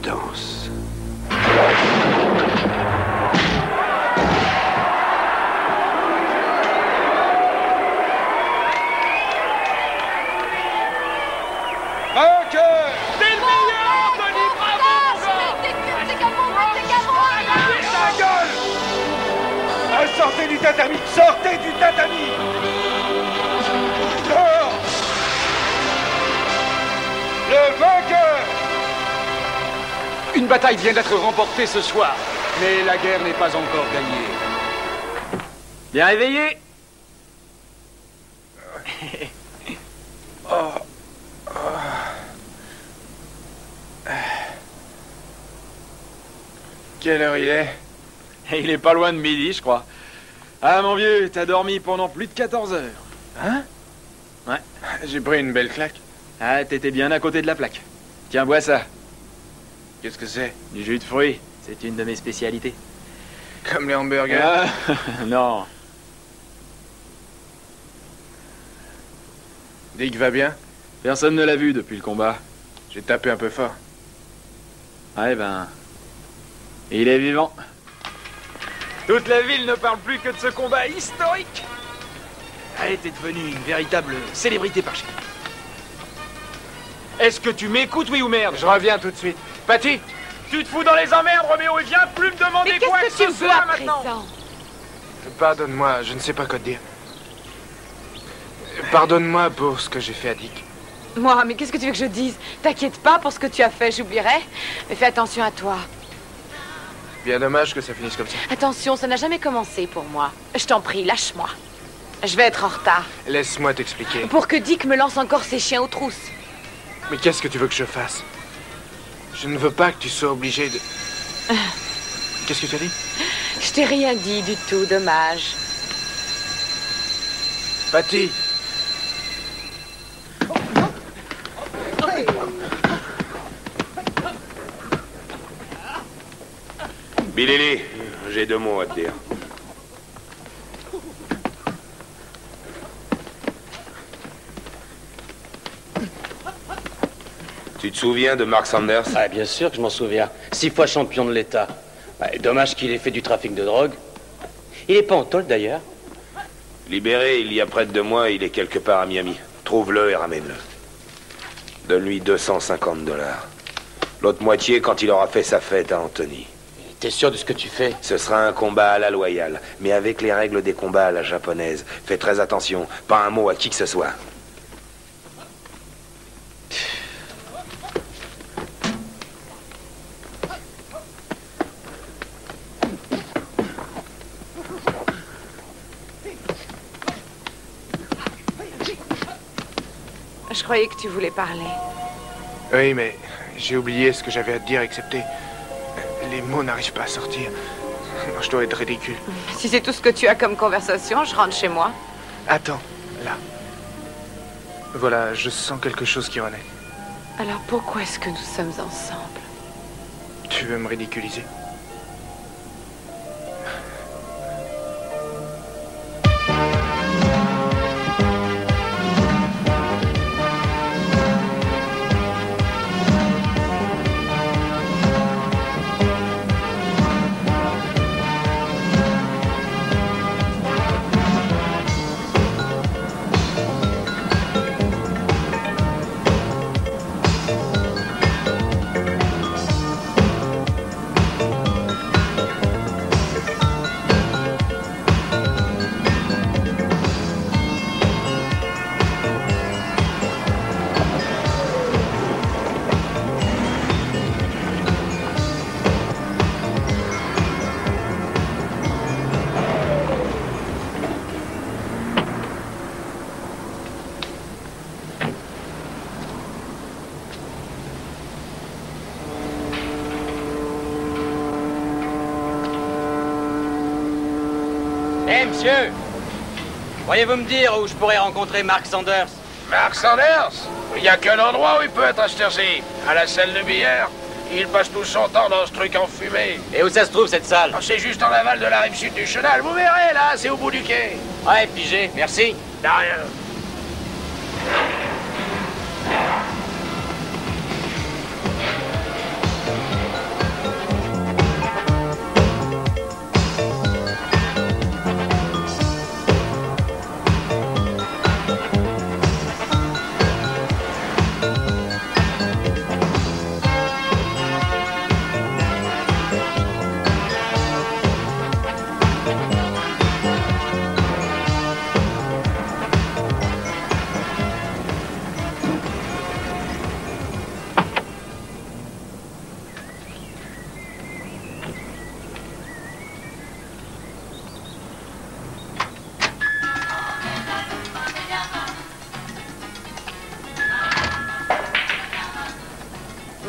danse. Vainqueur! T'es le meilleur, Anthony! Bravo, mon gars! Sortez du tatami! Sortez du tatami! Dehors! Le vainqueur! Une bataille vient d'être remportée ce soir, mais la guerre n'est pas encore gagnée. Bien réveillé? Quelle heure il est? Il est pas loin de midi, je crois. Ah, mon vieux, t'as dormi pendant plus de 14 heures. Hein? Ouais. J'ai pris une belle claque. Ah, t'étais bien à côté de la plaque. Tiens, bois ça. Qu'est-ce que c'est? Du jus de fruits. C'est une de mes spécialités. Comme les hamburgers? Ah, non. Dick va bien? Personne ne l'a vu depuis le combat. J'ai tapé un peu fort. Ouais, ben... il est vivant. Toute la ville ne parle plus que de ce combat historique. Elle était devenue une véritable célébrité par chez nous. Est-ce que tu m'écoutes, oui ou merde? Je reviens tout de suite. Patty! Tu te fous dans les emmerdes, Roméo, et viens plus me demander quoi que ce soit maintenant. Pardonne-moi, je ne sais pas quoi te dire. Pardonne-moi pour ce que j'ai fait à Dick. Moi, mais qu'est-ce que tu veux que je dise? T'inquiète pas pour ce que tu as fait, j'oublierai. Mais fais attention à toi. Bien dommage que ça finisse comme ça. Attention, ça n'a jamais commencé pour moi. Je t'en prie, lâche-moi. Je vais être en retard. Laisse-moi t'expliquer. Pour que Dick me lance encore ses chiens aux trousses. Mais qu'est-ce que tu veux que je fasse? Je ne veux pas que tu sois obligé de... Qu'est-ce que tu as dit? Je t'ai rien dit du tout, dommage. Patty! Billy, j'ai 2 mots à te dire. Tu te souviens de Mark Sanders? Ah, bien sûr que je m'en souviens. 6 fois champion de l'État. Ouais, dommage qu'il ait fait du trafic de drogue. Il est pas en tôle, d'ailleurs. Libéré il y a près de 2 mois, il est quelque part à Miami. Trouve-le et ramène-le. Donne-lui 250 $. L'autre moitié quand il aura fait sa fête à Anthony. T'es sûr de ce que tu fais? Ce sera un combat à la loyale, mais avec les règles des combats à la japonaise. Fais très attention, pas un mot à qui que ce soit. Je croyais que tu voulais parler. Oui, mais j'ai oublié ce que j'avais à te dire, excepté... Les mots n'arrivent pas à sortir. Je dois être ridicule. Si c'est tout ce que tu as comme conversation, je rentre chez moi. Attends, là. Voilà, je sens quelque chose qui renaît. Alors pourquoi est-ce que nous sommes ensemble? Tu veux me ridiculiser? Eh, monsieur! Pourriez-vous me dire où je pourrais rencontrer Mark Sanders? Mark Sanders? Il n'y a qu'un endroit où il peut être à cette heure-ci, à la salle de billard. Il passe tout son temps dans ce truc enfumé. Et où ça se trouve, cette salle? Oh, c'est juste en aval de la rive sud du chenal. Vous verrez, là, c'est au bout du quai. Ouais, pigé, merci. De rien.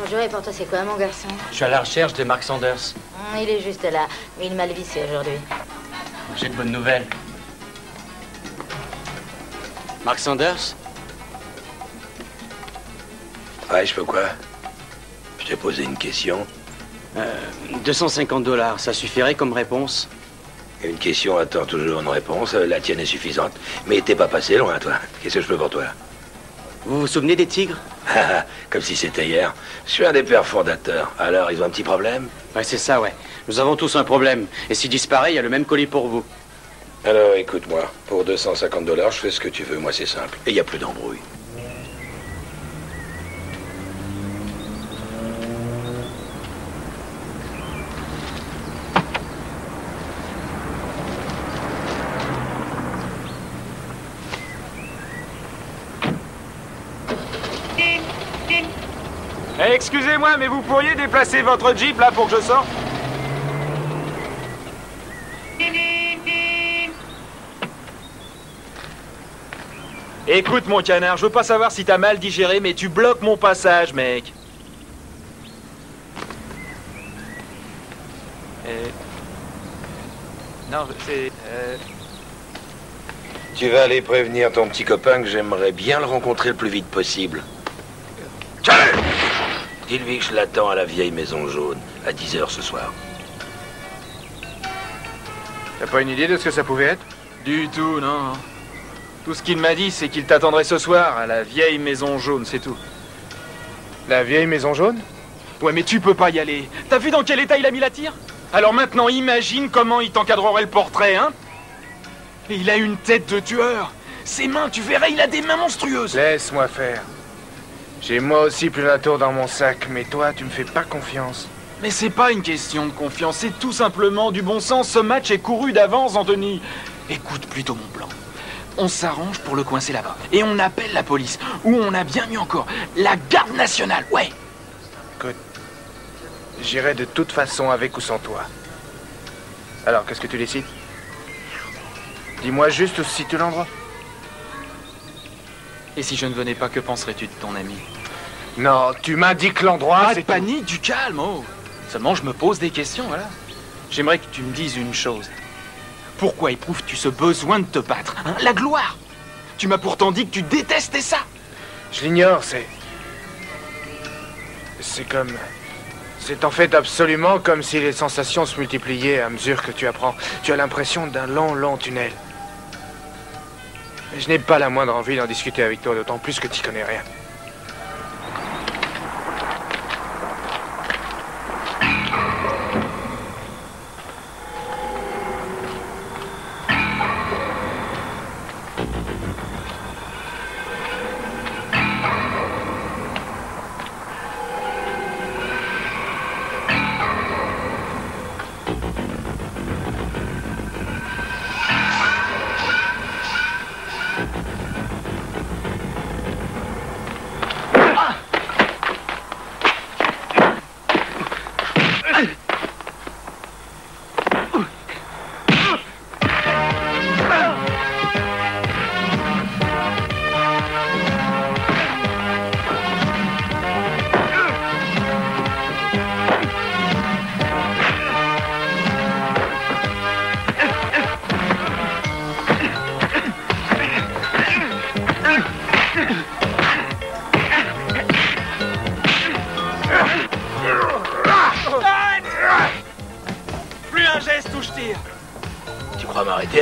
Bonjour, et pour toi, c'est quoi, mon garçon? Je suis à la recherche de Mark Sanders. Il est juste là, mais il m'a vissé aujourd'hui. J'ai de bonnes nouvelles. Mark Sanders? Ouais, je peux quoi? Je t'ai posé une question. 250 $, ça suffirait comme réponse? Une question attend toujours une réponse. La tienne est suffisante. Mais t'es pas passé loin, toi. Qu'est-ce que je peux pour toi? Vous vous souvenez des Tigres? Comme si c'était hier. Je suis un des pères fondateurs. Alors, ils ont un petit problème? Ouais, c'est ça, ouais. Nous avons tous un problème. Et s'il disparaît, il y a le même colis pour vous. Alors, écoute-moi. Pour 250 $, je fais ce que tu veux. Moi, c'est simple. Et il n'y a plus d'embrouille. Excusez-moi, mais vous pourriez déplacer votre Jeep là pour que je sorte? Écoute, mon canard, je veux pas savoir si t'as mal digéré, mais tu bloques mon passage, mec. Non, c'est... Tu vas aller prévenir ton petit copain que j'aimerais bien le rencontrer le plus vite possible. Dis-lui que je l'attends à la vieille maison jaune, à 10h ce soir. T'as pas une idée de ce que ça pouvait être? Du tout, non. Tout ce qu'il m'a dit, c'est qu'il t'attendrait ce soir à la vieille maison jaune, c'est tout. La vieille maison jaune? Ouais, mais tu peux pas y aller. T'as vu dans quel état il a mis la tire? Alors maintenant, imagine comment il t'encadrerait le portrait, hein? Et il a une tête de tueur. Ses mains, tu verrais, il a des mains monstrueuses. Laisse-moi faire. J'ai moi aussi plus la tour dans mon sac, mais toi, tu me fais pas confiance. Mais c'est pas une question de confiance, c'est tout simplement du bon sens. Ce match est couru d'avance, Anthony. Écoute plutôt mon plan. On s'arrange pour le coincer là-bas. Et on appelle la police. Ou on a bien mieux encore, la garde nationale, ouais. Écoute, j'irai de toute façon avec ou sans toi. Alors, qu'est-ce que tu décides? Dis-moi juste où se situe l'endroit. Et si je ne venais pas, que penserais-tu de ton ami? Non, tu m'indiques l'endroit, Pas de panique, du calme, oh. Seulement, je me pose des questions, voilà. J'aimerais que tu me dises une chose. Pourquoi éprouves-tu ce besoin de te battre, hein? La gloire! Tu m'as pourtant dit que tu détestais ça! Je l'ignore, c'est comme... C'est en fait absolument comme si les sensations se multipliaient à mesure que tu apprends. Tu as l'impression d'un long tunnel. Je n'ai pas la moindre envie d'en discuter avec toi, d'autant plus que tu connais rien.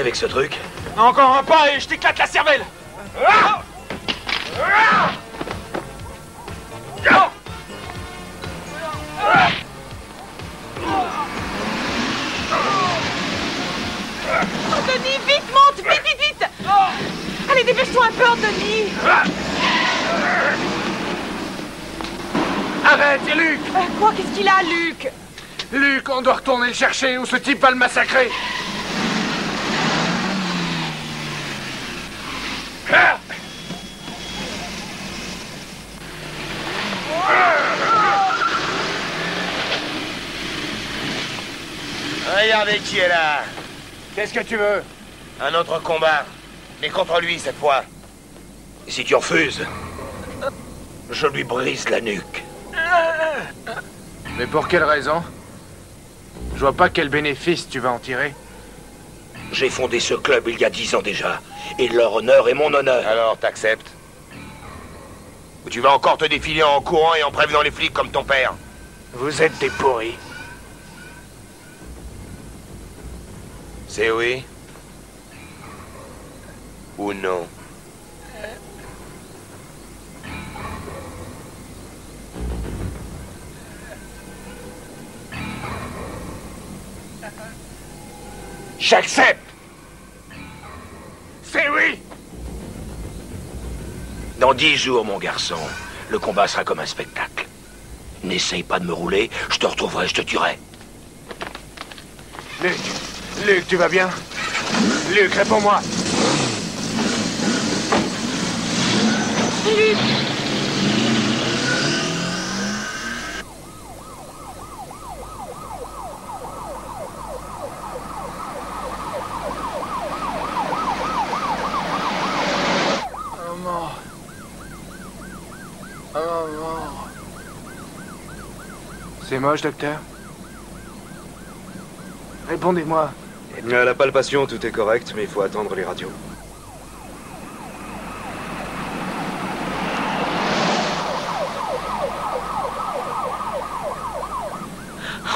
Avec ce truc? Encore un pas et je t'éclate la cervelle! Anthony, vite, monte! Vite! Allez, dépêche-toi un peu, Anthony! Arrête, c'est Luc! Quoi? Qu'est-ce qu'il a, Luc? Luc, on doit retourner le chercher ou ce type va le massacrer! Regardez qui est là. Qu'est-ce que tu veux? Un autre combat, mais contre lui cette fois. Si tu refuses, je lui brise la nuque. Mais pour quelle raison? Je vois pas quel bénéfice tu vas en tirer. J'ai fondé ce club il y a 10 ans déjà. Et leur honneur est mon honneur. Alors, t'acceptes? Ou tu vas encore te défiler en courant et en prévenant les flics comme ton père? Vous êtes des pourris. C'est oui? Ou non? J'accepte! C'est oui! Dans 10 jours, mon garçon, le combat sera comme un spectacle. N'essaye pas de me rouler, je te retrouverai, je te tuerai. Luc, tu vas bien? Luc, réponds-moi! Luc! C'est moche, docteur? Répondez-moi. À la palpation, tout est correct, mais il faut attendre les radios.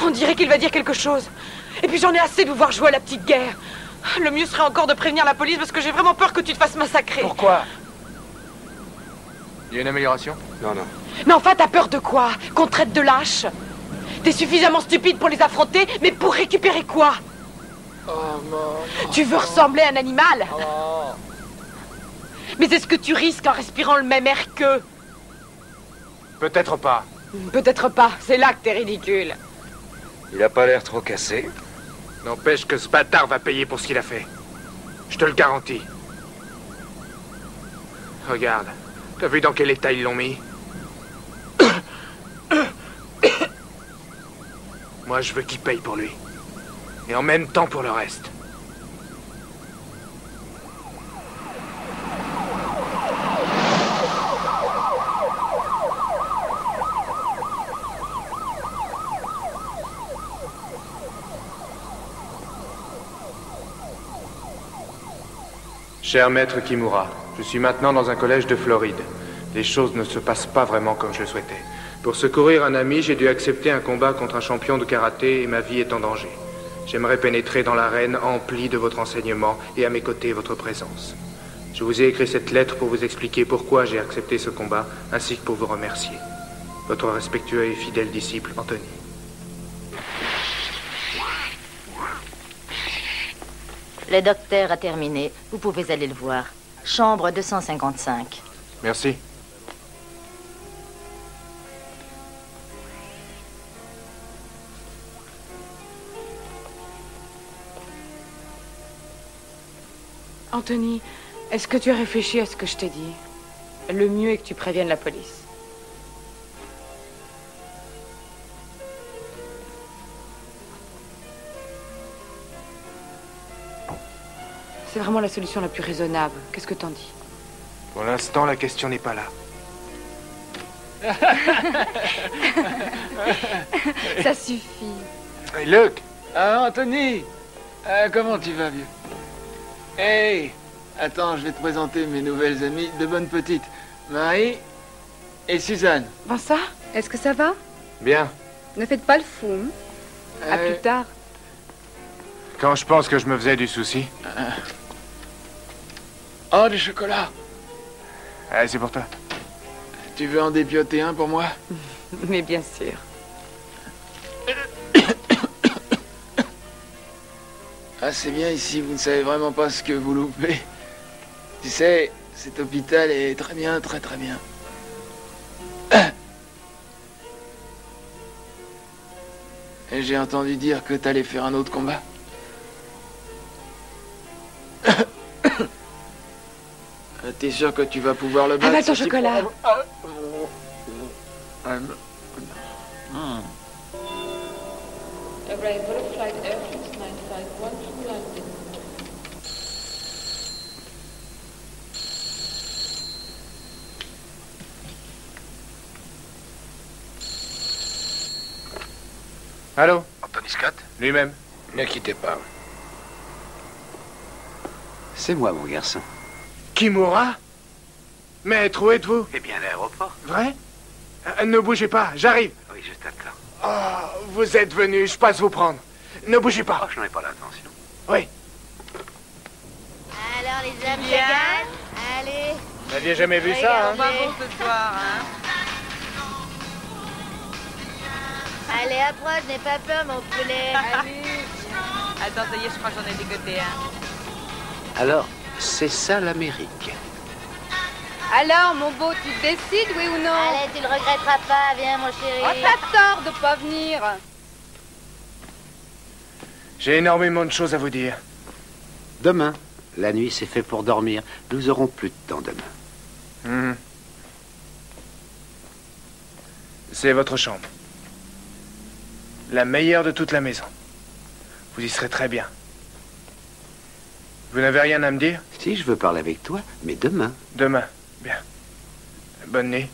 On dirait qu'il va dire quelque chose. Et puis j'en ai assez de vous voir jouer à la petite guerre. Le mieux serait encore de prévenir la police parce que j'ai vraiment peur que tu te fasses massacrer. Pourquoi? Il y a une amélioration? Non, non. Mais enfin, t'as peur de quoi? Qu'on te traite de lâche? T'es suffisamment stupide pour les affronter, mais pour récupérer quoi? Tu veux ressembler à un animal? Mais est-ce que tu risques en respirant le même air qu'eux? Peut-être pas. Peut-être pas, c'est là que t'es ridicule. Il a pas l'air trop cassé. N'empêche que ce bâtard va payer pour ce qu'il a fait. Je te le garantis. Regarde, t'as vu dans quel état ils l'ont mis? Moi, je veux qu'il paye pour lui. Et en même temps pour le reste. Cher maître Kimura, je suis maintenant dans un collège de Floride. Les choses ne se passent pas vraiment comme je le souhaitais. Pour secourir un ami, j'ai dû accepter un combat contre un champion de karaté et ma vie est en danger. J'aimerais pénétrer dans l'arène emplie de votre enseignement et à mes côtés votre présence. Je vous ai écrit cette lettre pour vous expliquer pourquoi j'ai accepté ce combat, ainsi que pour vous remercier. Votre respectueux et fidèle disciple, Anthony. Le docteur a terminé. Vous pouvez aller le voir. Chambre 255. Merci. Anthony, est-ce que tu as réfléchi à ce que je t'ai dit? Le mieux est que tu préviennes la police. C'est vraiment la solution la plus raisonnable. Qu'est-ce que t'en dis? Pour l'instant, la question n'est pas là. Ça suffit. Hey, Luc! Ah, Anthony! Comment tu vas, vieux? Hey! Attends, je vais te présenter mes nouvelles amies de bonne petite. Marie et Suzanne. Vincent, est-ce que ça va? Bien. Ne faites pas le fou. Hein? À plus tard. Quand je pense que je me faisais du souci. Oh, du chocolat! Allez, c'est pour toi. Tu veux en dépioter un pour moi? Mais bien sûr. Ah, c'est bien ici, vous ne savez vraiment pas ce que vous loupez. Tu sais, cet hôpital est très bien, très très bien. Et j'ai entendu dire que t'allais faire un autre combat. T'es sûr que tu vas pouvoir le battre? Avale ton chocolat. Arrival flight Air France 951 to London. Allô? Anthony Scott? Lui-même. Ne quittez pas. C'est moi, mon garçon. Kimura? Maître, où êtes-vous? Eh bien, à l'aéroport. Vrai? Ne bougez pas, j'arrive. Oui, je t'attends. Oh, vous êtes venu, je passe vous prendre. Ne bougez pas. Oh, je n'en ai pas l'intention. Oui. Alors, les hommes, ça gagne? Allez. Vous n'aviez jamais vu ça, hein? Pas bon ce soir, hein? Allez, approche, n'aie pas peur, mon poulet. Allez. Attends, ça y est, je crois que j'en ai dégoté un. Alors, c'est ça l'Amérique. Alors, mon beau, tu te décides, oui ou non? Allez, tu le regretteras pas, viens, mon chéri. Oh, t'as tort de pas venir. J'ai énormément de choses à vous dire. Demain. La nuit, c'est fait pour dormir. Nous aurons plus de temps demain. C'est votre chambre. La meilleure de toute la maison. Vous y serez très bien. Vous n'avez rien à me dire? Si, je veux parler avec toi, mais demain. Demain. Bien. Bonne nuit.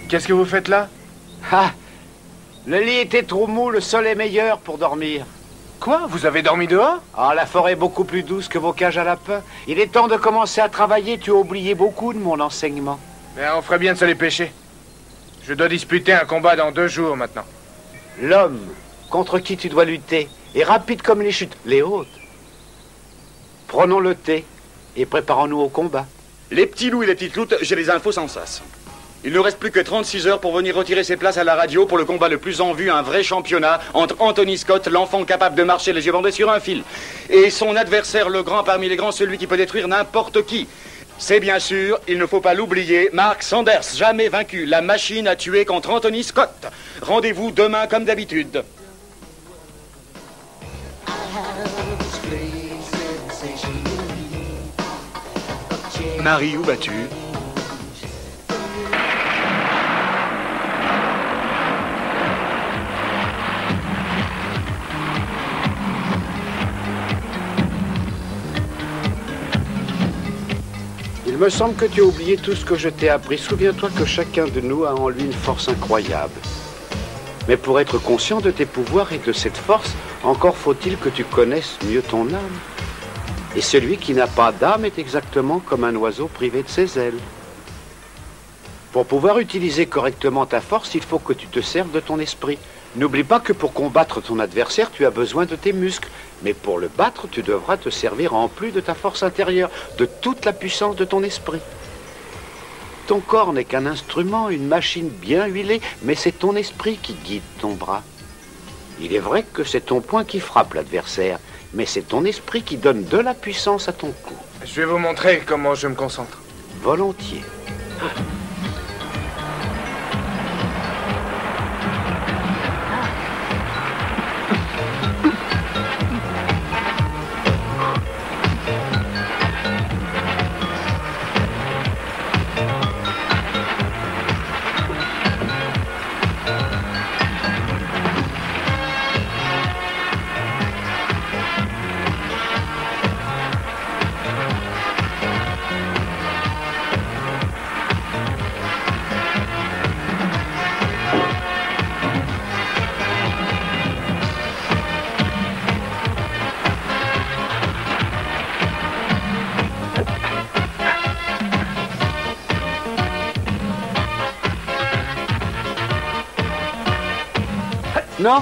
Qu'est-ce que vous faites là? Ah! Le lit était trop mou, le sol est meilleur pour dormir. Quoi? Vous avez dormi dehors? Ah, la forêt est beaucoup plus douce que vos cages à lapins. Il est temps de commencer à travailler, tu as oublié beaucoup de mon enseignement. Mais on ferait bien de se les pêcher. Je dois disputer un combat dans 2 jours maintenant. L'homme contre qui tu dois lutter est rapide comme les chutes, les hautes. Prenons le thé et préparons-nous au combat. Les petits loups et les petites loutes, j'ai les infos sans sas. Il ne reste plus que 36 heures pour venir retirer ses places à la radio pour le combat le plus en vue, un vrai championnat entre Anthony Scott, l'enfant capable de marcher les yeux bandés sur un fil, et son adversaire, le grand parmi les grands, celui qui peut détruire n'importe qui. C'est bien sûr, il ne faut pas l'oublier, Mark Sanders, jamais vaincu, la machine à tuer contre Anthony Scott. Rendez-vous demain comme d'habitude. Marie, où vas-tu? Il me semble que tu as oublié tout ce que je t'ai appris. Souviens-toi que chacun de nous a en lui une force incroyable. Mais pour être conscient de tes pouvoirs et de cette force, encore faut-il que tu connaisses mieux ton âme. Et celui qui n'a pas d'âme est exactement comme un oiseau privé de ses ailes. Pour pouvoir utiliser correctement ta force, il faut que tu te serves de ton esprit. N'oublie pas que pour combattre ton adversaire, tu as besoin de tes muscles. Mais pour le battre, tu devras te servir en plus de ta force intérieure, de toute la puissance de ton esprit. Ton corps n'est qu'un instrument, une machine bien huilée, mais c'est ton esprit qui guide ton bras. Il est vrai que c'est ton poing qui frappe l'adversaire, mais c'est ton esprit qui donne de la puissance à ton coup. Je vais vous montrer comment je me concentre. Volontiers. Non.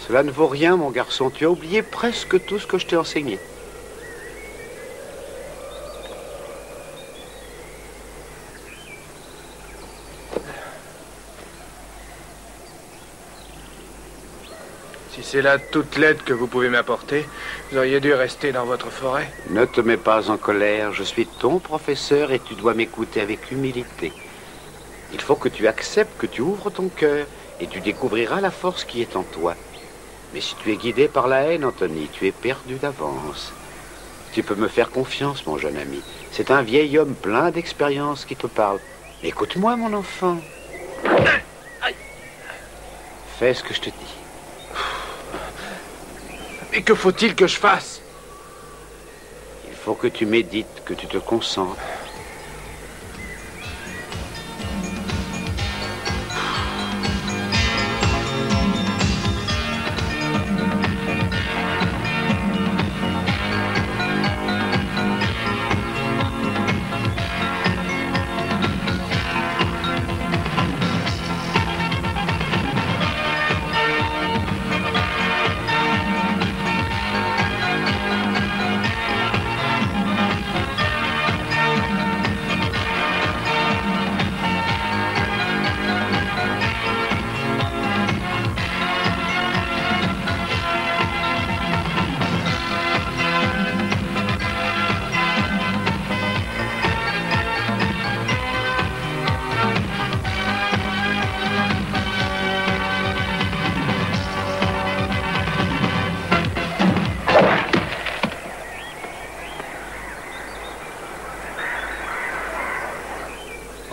Cela ne vaut rien, mon garçon. Tu as oublié presque tout ce que je t'ai enseigné. c'est là toute l'aide que vous pouvez m'apporter. Vous auriez dû rester dans votre forêt. Ne te mets pas en colère. Je suis ton professeur et tu dois m'écouter avec humilité. Il faut que tu acceptes, que tu ouvres ton cœur et tu découvriras la force qui est en toi. Mais si tu es guidé par la haine, Anthony, tu es perdu d'avance. Tu peux me faire confiance, mon jeune ami. C'est un vieil homme plein d'expérience qui te parle. Écoute-moi, mon enfant. Fais ce que je te dis. Mais que faut-il que je fasse? Il faut que tu médites, que tu te concentres.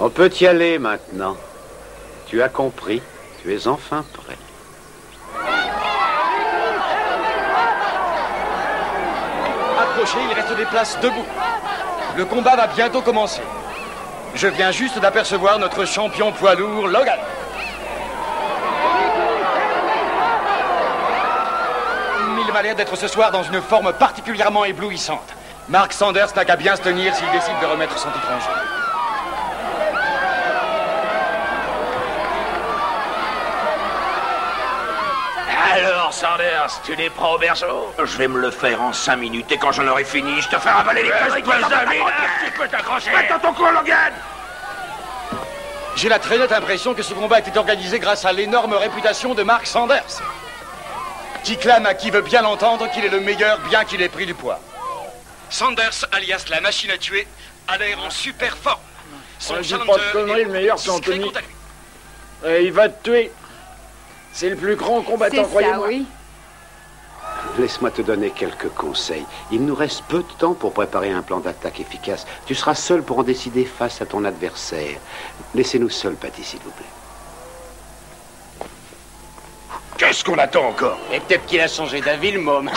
On peut y aller maintenant. Tu as compris. Tu es enfin prêt. Approchez, il reste des places debout. Le combat va bientôt commencer. Je viens juste d'apercevoir notre champion poids lourd, Logan. Il m'a l'air d'être ce soir dans une forme particulièrement éblouissante. Mark Sanders n'a qu'à bien se tenir s'il décide de remettre son titre en jeu. Alors, Sanders, tu les prends au berceau? Je vais me le faire en 5 minutes et quand j'en aurai fini, je te ferai avaler les cases. Tu peux t'accrocher. Mets ton cou, Logan. J'ai la très nette impression que ce combat était organisé grâce à l'énorme réputation de Mark Sanders, qui clame à qui veut bien l'entendre qu'il est le meilleur, bien qu'il ait pris du poids. Sanders, alias la machine à tuer, a l'air en super forme. Son dis pas de conneries, le meilleur c'est Anthony. Il va te tuer. C'est le plus grand combattant, croyez-moi. Oui. Laisse-moi te donner quelques conseils. Il nous reste peu de temps pour préparer un plan d'attaque efficace. Tu seras seul pour en décider face à ton adversaire. Laissez-nous seuls, Patty, s'il vous plaît. Qu'est-ce qu'on attend encore? Et peut-être qu'il a changé d'avis, le môme.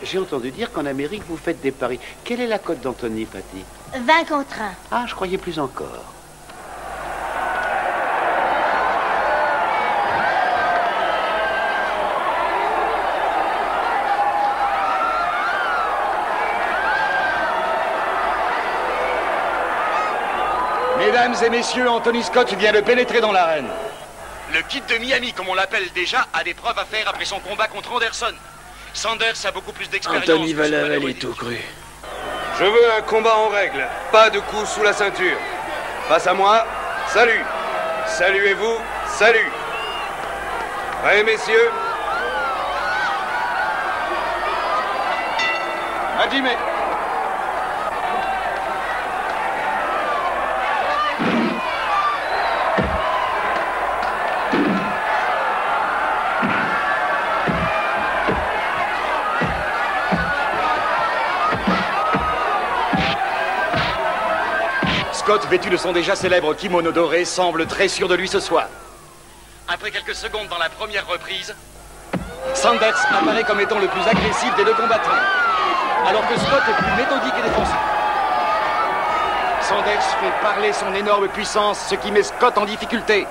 J'ai entendu dire qu'en Amérique, vous faites des paris. Quelle est la cote d'Anthony, Patty? 20 contre 1. Ah, je croyais plus encore. Mesdames et messieurs, Anthony Scott vient de pénétrer dans l'arène. Le Kid de Miami, comme on l'appelle déjà, a des preuves à faire après son combat contre Anderson. Sanders a beaucoup plus d'expérience. Anthony va l'avaler tout cru. Je veux un combat en règle. Pas de coups sous la ceinture. Face à moi, salut. Saluez-vous, salut. Prêts, messieurs? À Jimmy. Scott, vêtu de son déjà célèbre kimono doré, semble très sûr de lui ce soir. Après quelques secondes dans la première reprise, Sanders apparaît comme étant le plus agressif des deux combattants, alors que Scott est plus méthodique et défensif. Sanders fait parler son énorme puissance, ce qui met Scott en difficulté.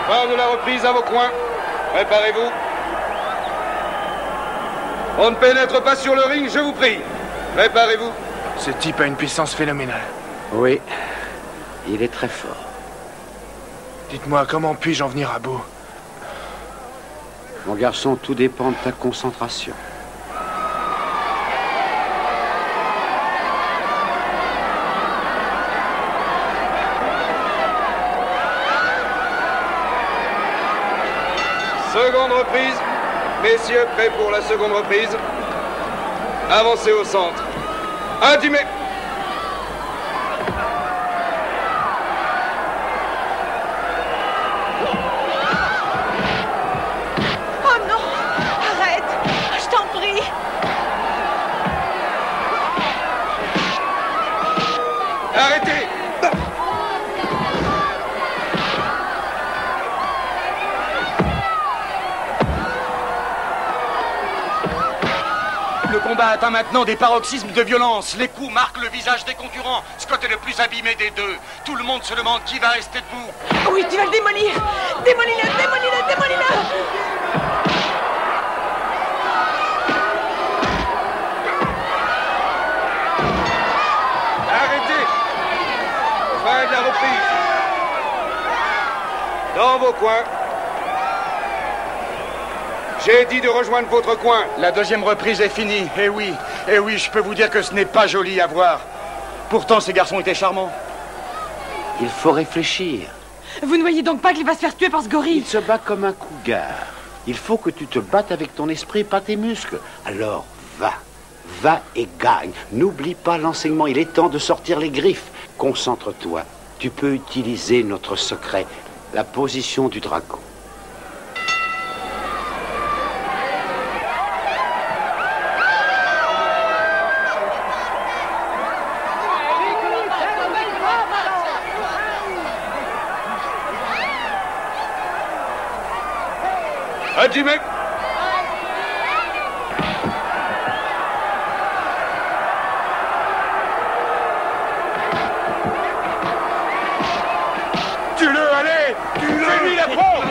Fin de la reprise à vos coins. Préparez-vous. On ne pénètre pas sur le ring, je vous prie. Préparez-vous. Ce type a une puissance phénoménale. Oui, il est très fort. Dites-moi, comment puis-je en venir à bout? Mon garçon, tout dépend de ta concentration. Seconde reprise. Messieurs, prêts pour la seconde reprise. Avancez au centre. Intimé. Oh non! Arrête! Je t'en prie! Arrêtez! Le combat atteint maintenant des paroxysmes de violence. Les coups marquent le visage des concurrents. Scott est le plus abîmé des deux. Tout le monde se demande qui va rester debout. Oui, tu vas le démolir! Démolis-le! Démolis-le! Démolis-le! Arrêtez! Fin de la reprise. Dans vos coins. J'ai dit de rejoindre votre coin. La deuxième reprise est finie. Eh oui, je peux vous dire que ce n'est pas joli à voir. Pourtant, ces garçons étaient charmants. Il faut réfléchir. Vous ne voyez donc pas qu'il va se faire tuer par ce gorille? Il se bat comme un cougar. Il faut que tu te battes avec ton esprit, pas tes muscles. Alors, va. Va et gagne. N'oublie pas l'enseignement. Il est temps de sortir les griffes. Concentre-toi. Tu peux utiliser notre secret, la position du dragon. Hajime! Tue-le, allez! Tue-le! C'est lui la prendre!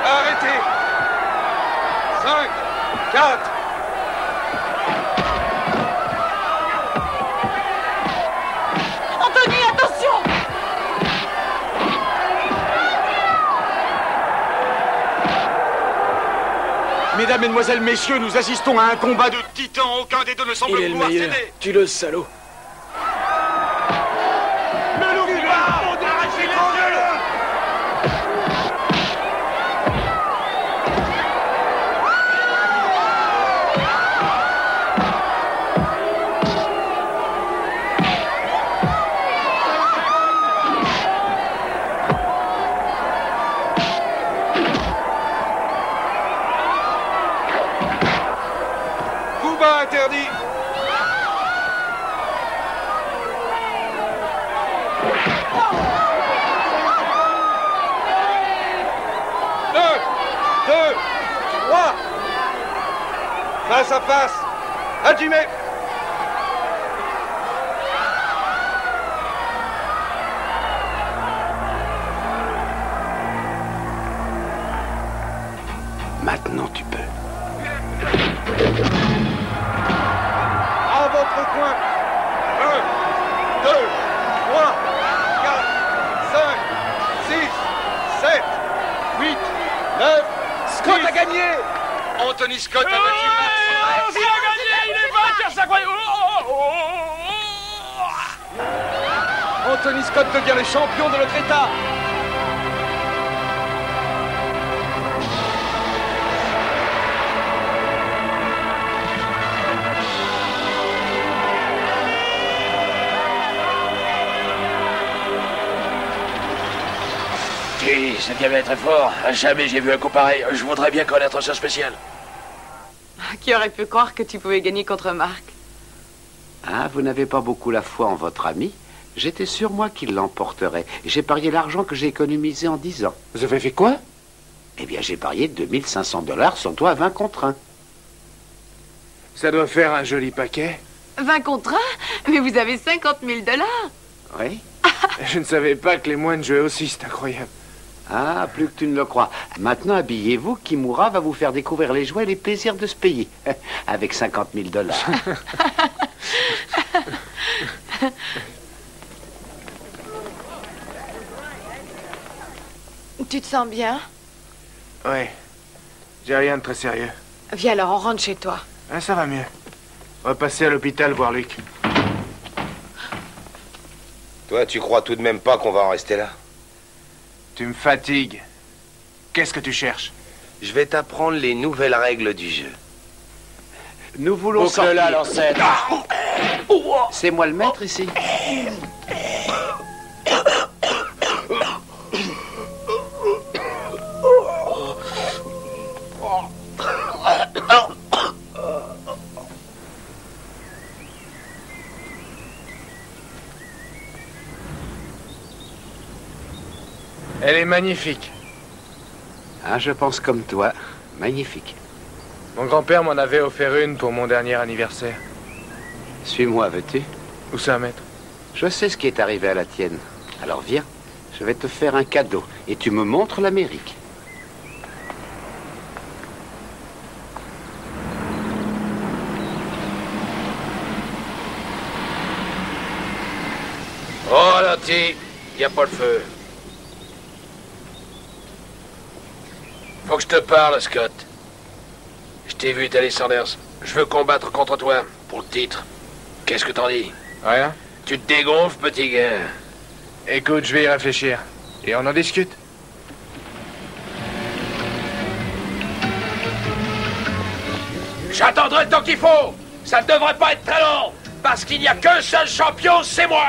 Arrêtez! 5, 4. Anthony, attention! Mesdames, Mesdemoiselles, Messieurs, nous assistons à un combat de titans. Aucun des deux ne semble pouvoir céder. Tu le salaud. Interdit. Un, deux, trois. Face à face. Hajime. Maintenant, tu peux. À votre coin. 1, 2, 3, 4, 5, 6, 7, 8, 9. Scott a gagné. Anthony Scott a battu Max. Il a gagné. Il est vainqueur, c'est incroyable. Anthony Scott devient le champion de notre État. Ce diamètre est fort. Jamais j'ai vu un coup pareil. Je voudrais bien connaître ce spécial. Qui aurait pu croire que tu pouvais gagner contre Marc? Ah, vous n'avez pas beaucoup la foi en votre ami? J'étais sûr, moi, qu'il l'emporterait. J'ai parié l'argent que j'ai économisé en 10 ans. Vous avez fait quoi? Eh bien, j'ai parié 2500 $ sur toi à 20 contre 1. Ça doit faire un joli paquet. 20 contre 1? Mais vous avez 50 000 $. Oui. Je ne savais pas que les moines jouaient aussi, c'est incroyable. Ah, plus que tu ne le crois. Maintenant, habillez-vous, Kimura va vous faire découvrir les joies et les plaisirs de ce pays. Avec 50 000 $. Tu te sens bien? Oui. J'ai rien de très sérieux. Viens alors, on rentre chez toi. Ah, ça va mieux. On va passer à l'hôpital voir Luc. Toi, tu crois tout de même pas qu'on va en rester là? Tu me fatigues. Qu'est-ce que tu cherches? Je vais t'apprendre les nouvelles règles du jeu. Nous voulons sortir. Là, l'ancêtre. C'est moi le maître ici. Elle est magnifique. Ah, je pense comme toi. Magnifique. Mon grand-père m'en avait offert une pour mon dernier anniversaire. Suis-moi, veux-tu? Où ça, maître? Je sais ce qui est arrivé à la tienne. Alors viens, je vais te faire un cadeau. Et tu me montres l'Amérique. Oh, Lottie, y a pas le feu. Faut que je te parle, Scott. Je t'ai vu étaler Sanders. Je veux combattre contre toi, pour le titre. Qu'est-ce que t'en dis? Rien. Tu te dégonfles, petit gars. Écoute, je vais y réfléchir. Et on en discute. J'attendrai le temps qu'il faut. Ça ne devrait pas être très long. Parce qu'il n'y a qu'un seul champion, c'est moi.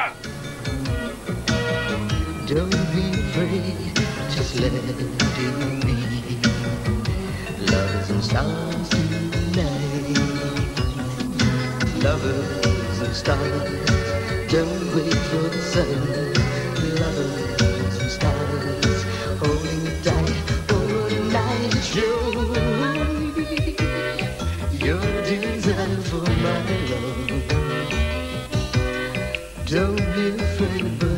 Don't be afraid, just let it be. Lovers and stars tonight. Lovers and stars, don't wait for the sun. Lovers and stars, holding tight all night. Your desire for my love. Don't be afraid, but